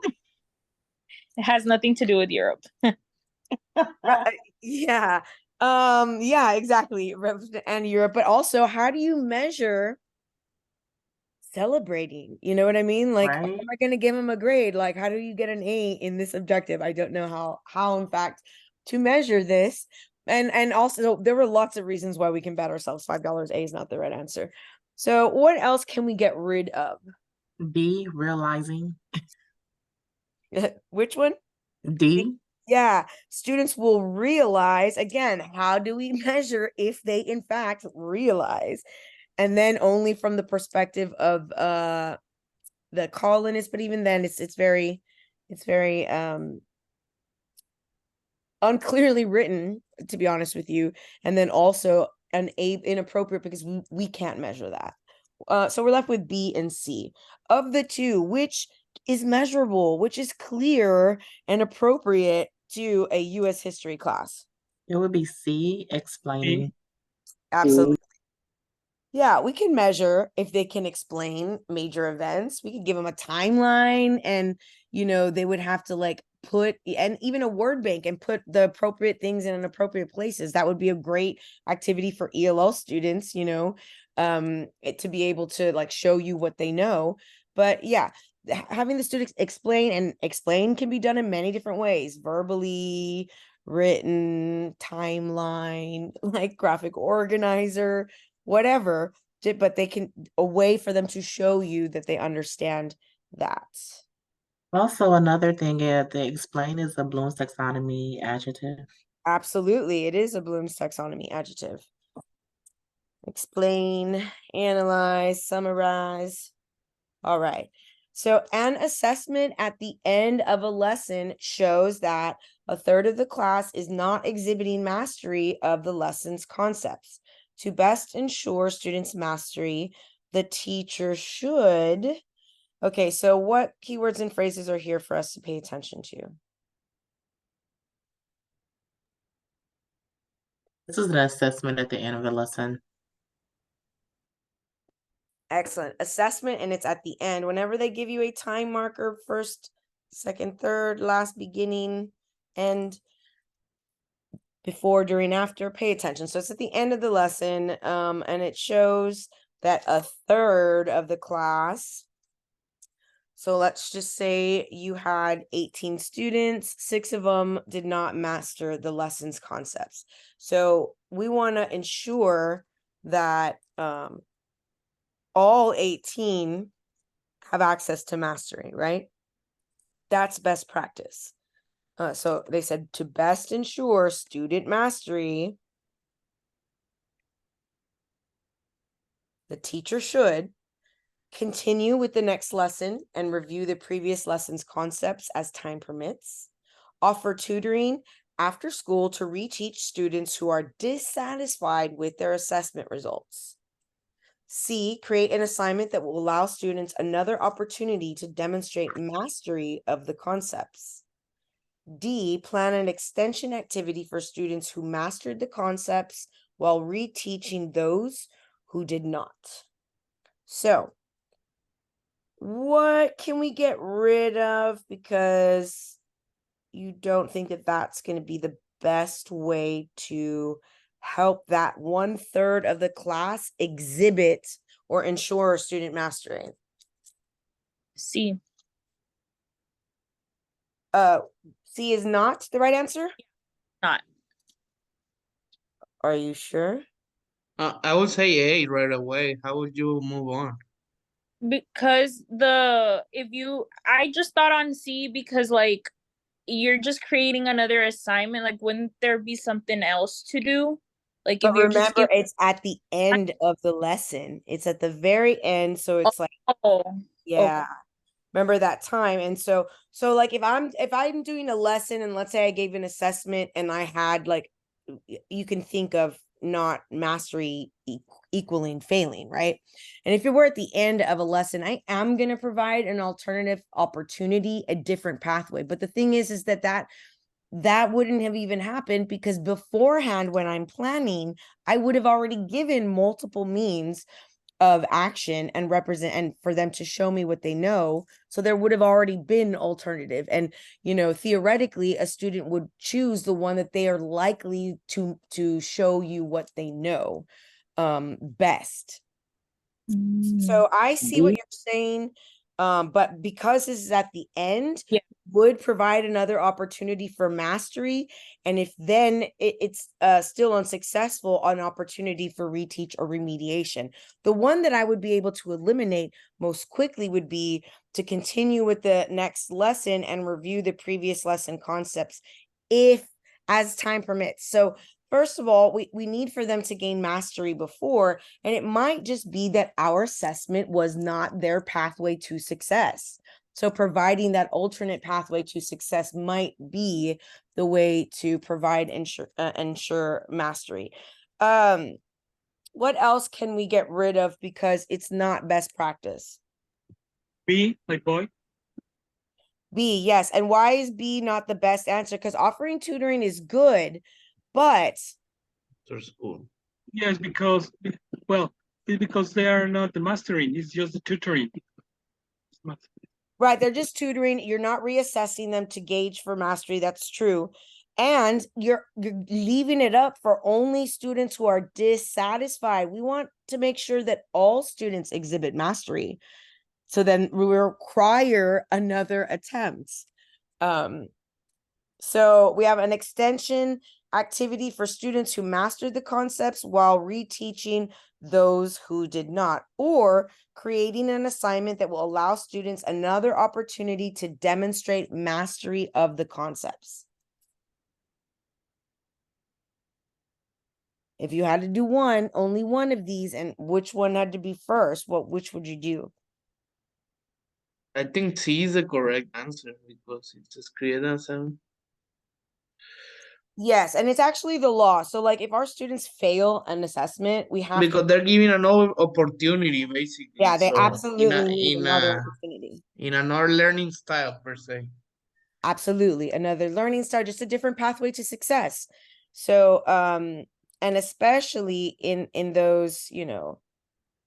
It has nothing to do with Europe. Yeah. Yeah, exactly. And Europe, but also, how do you measure celebrating? You know what I mean? Like, how Right. am I going to give them a grade? Like, how do you get an A in this objective? I don't know how in fact to measure this. And also there were lots of reasons why we can bet ourselves $5 A is not the right answer. So what else can we get rid of? B, realizing. Which one? D. Yeah, students will realize, again, how do we measure if they in fact realize? And then only from the perspective of the colonists, but even then it's very unclearly written, to be honest with you, and then also inappropriate because we can't measure that. So we're left with B and C. Of the two, which is measurable, which is clear and appropriate to a U.S. history class? It would be C, explaining. Absolutely. Yeah, we can measure if they can explain major events. We could give them a timeline, and they would have to like put, and even a word bank, and put the appropriate things in appropriate places. That would be a great activity for ELL students, to be able to like show you what they know. But yeah, having the students explain, and explain can be done in many different ways: verbally, written, timeline, like graphic organizer, whatever, but they can, a way for them to show you that they understand that. Also, another thing is the explain is a Bloom's taxonomy adjective. Absolutely, it is a Bloom's taxonomy adjective. Explain, analyze, summarize. All right. So an assessment at the end of a lesson shows that a third of the class is not exhibiting mastery of the lesson's concepts. To best ensure students' mastery, the teacher should. Okay, so what keywords and phrases are here for us to pay attention to? This is an assessment at the end of the lesson. Excellent. Assessment, and it's at the end. Whenever they give you a time marker, first, second, third, last, beginning, end, before, during, after, pay attention. So it's at the end of the lesson, and it shows that a third of the class. So let's just say you had 18 students, 6 of them did not master the lesson's concepts. So we want to ensure that all 18 have access to mastery, right? That's best practice. So they said to best ensure student mastery, the teacher should continue with the next lesson and review the previous lesson's concepts as time permits. Offer tutoring after school to reteach students who are dissatisfied with their assessment results. C, create an assignment that will allow students another opportunity to demonstrate mastery of the concepts. D, plan an extension activity for students who mastered the concepts while reteaching those who did not. So, what can we get rid of because you don't think that that's going to be the best way to help that 1/3 of the class exhibit or ensure student mastery? C. C is not the right answer? Not. Are you sure? I would say A right away. How would you move on? Because I just thought on C because like you're just creating another assignment. Like, wouldn't there be something else to do? Like, But if you're just remember, it's at the end of the lesson. It's at the very end, so it's like, oh, yeah. Remember that time. And so like if I'm doing a lesson and let's say I gave an assessment and I had like you can think of not mastery equaling failing, right? And if we're at the end of a lesson, I am going to provide an alternative opportunity, a different pathway. But the thing is that wouldn't have even happened because beforehand when I'm planning, I would have already given multiple means of action and represent and for them to show me what they know, so there would have already been alternative. And theoretically a student would choose the one that they are likely to show you what they know best. So I see what you're saying, but because this is at the end, Yeah. would provide another opportunity for mastery. And if then it's still unsuccessful, an opportunity for reteach or remediation. The one that I would be able to eliminate most quickly would be to continue with the next lesson and review the previous lesson concepts if as time permits. So first of all, we need for them to gain mastery before, and it might just be that our assessment was not their pathway to success. So providing that alternate pathway to success might be the way to provide ensure mastery. What else can we get rid of because it's not best practice? B, like boy. B, yes. And why is B not the best answer? Because offering tutoring is good, but After school. Yes, because it's because they are not the mastering, it's just the tutoring. right, they're just tutoring. You're not reassessing them to gauge for mastery. That's true. And you're leaving it up for only students who are dissatisfied. We want to make sure that all students exhibit mastery. So then we require another attempt. So we have an extension activity for students who mastered the concepts while reteaching those who did not, or creating an assignment that will allow students another opportunity to demonstrate mastery of the concepts. If you had to do only one of these, and which one had to be first, which would you do? I think C is the correct answer because it just created some. Yes, and it's actually the law. So like if our students fail an assessment, we have Because they're giving another opportunity basically. yeah, they So absolutely need another opportunity. in another learning style per se. Absolutely. Another learning style, just a different pathway to success. So, and especially in those,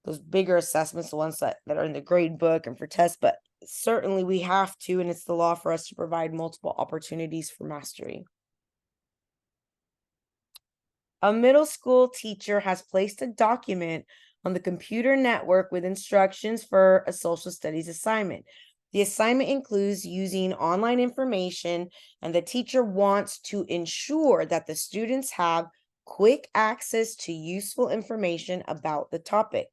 those bigger assessments, the ones that are in the grade book and for tests, but certainly we have to, and it's the law for us to provide multiple opportunities for mastery. A middle school teacher has placed a document on the computer network with instructions for a social studies assignment. The assignment includes using online information, and the teacher wants to ensure that the students have quick access to useful information about the topic.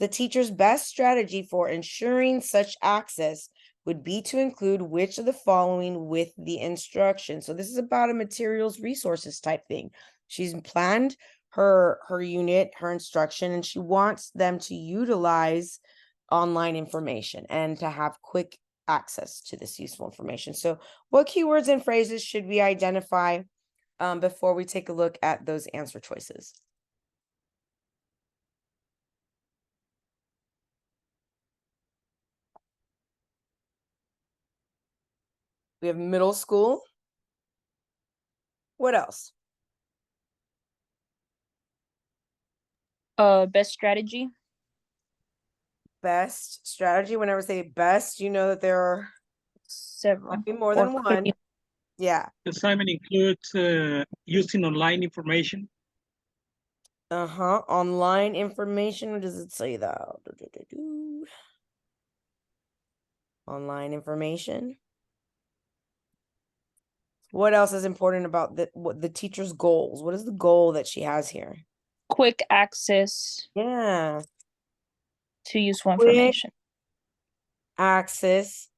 The teacher's best strategy for ensuring such access would be to include which of the following with the instruction. So this is about a materials resources type thing. She's planned her unit, her instruction, and she wants them to utilize online information and to have quick access to this useful information. So what keywords and phrases should we identify before we take a look at those answer choices? We have middle school. What else? Best strategy. Best strategy. Whenever I say best, you know that there are Several. might be more Or than could one. be- Yeah. The assignment includes using online information. Online information. What does it say though? Online information. What else is important about the teacher's goals? What is the goal that she has here? Quick access Yeah. to useful Quick information. access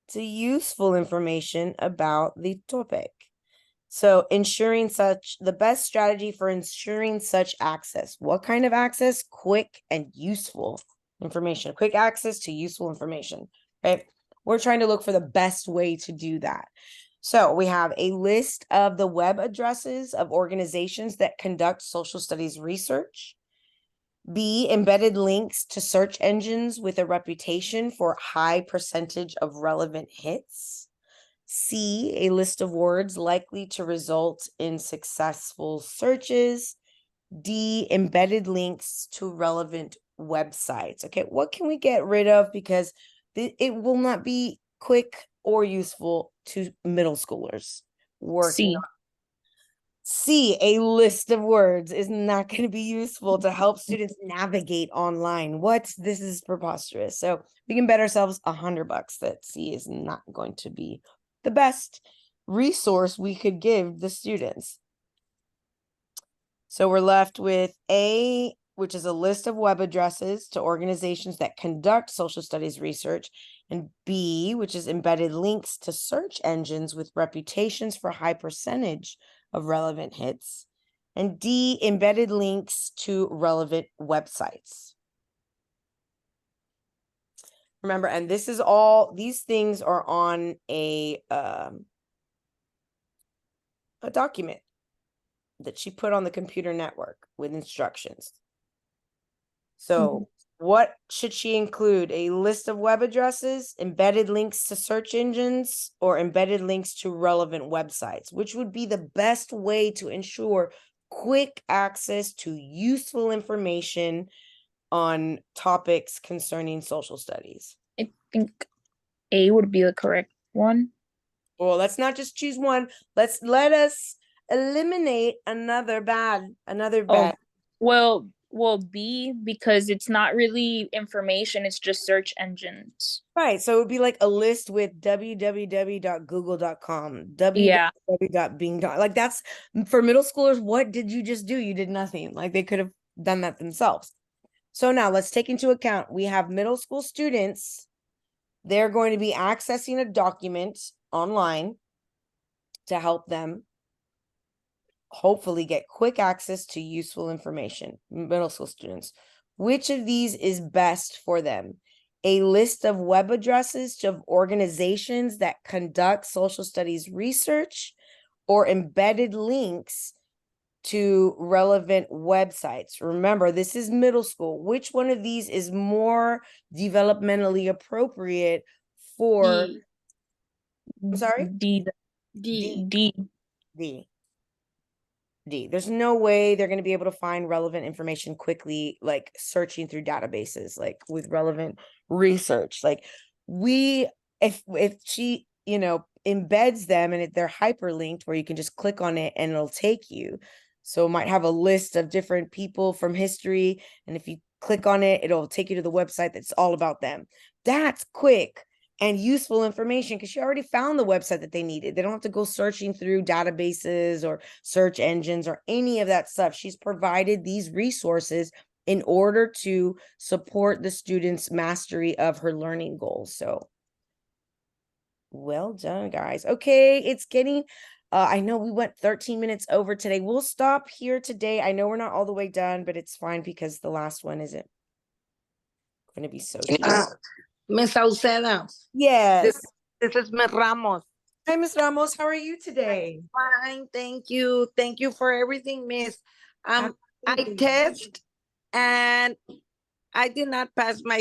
to useful information about the topic. So the best strategy for ensuring such access. What kind of access? Quick and useful information. Quick access to useful information, right? We're trying to look for the best way to do that. So we have a list of the web addresses of organizations that conduct social studies research. B, embedded links to search engines with a reputation for high percentage of relevant hits. C, a list of words likely to result in successful searches. D, embedded links to relevant websites. Okay, what can we get rid of because it will not be quick or useful to middle schoolers working C. on. C, a list of words is not going to be useful to help students navigate online. What? This is preposterous. So we can bet ourselves $100 that C is not going to be the best resource we could give the students. So we're left with A, which is a list of web addresses to organizations that conduct social studies research, and B, which is embedded links to search engines with reputations for high percentage of relevant hits, and D, embedded links to relevant websites. Remember, and this is all, these things are on a document that she put on the computer network with instructions. So what should she include? A list of web addresses, embedded links to search engines, or embedded links to relevant websites? Which would be the best way to ensure quick access to useful information on topics concerning social studies? I think A would be the correct one. Well, let's not just choose one. Let us eliminate another bad. Oh, well, B, because it's not really information, it's just search engines. Right. So it would be like a list with www.google.com, Yeah. www.bing.com. Like that's for middle schoolers. What did you just do? You did nothing. Like they could have done that themselves. So now let's take into account we have middle school students. They're going to be accessing a document online to help them hopefully get quick access to useful information. Middle school students. Which of these is best for them? A list of web addresses of organizations that conduct social studies research, or embedded links to relevant websites. Remember, this is middle school. Which one of these is more developmentally appropriate for? D. I'm sorry? D. D. D. D. D. There's no way they're going to be able to find relevant information quickly, like searching through databases, like with relevant research. Like if she, embeds them and they're hyperlinked where you can just click on it and it'll take you. So it might have a list of different people from history. And if you click on it, it'll take you to the website that's all about them. That's quick and useful information because she already found the website that they needed. They don't have to go searching through databases or search engines or any of that stuff. She's provided these resources in order to support the student's mastery of her learning goals. So well done, guys. Okay, it's getting I know we went 13 minutes over today. We'll stop here today. I know we're not all the way done, but it's fine because the last one isn't going to be so Miss Sauceda, yes. this is Miss Ramos. Hi, Miss Ramos. How are you today? Fine, thank you. Thank you for everything, Miss. I Absolutely. test and I did not pass my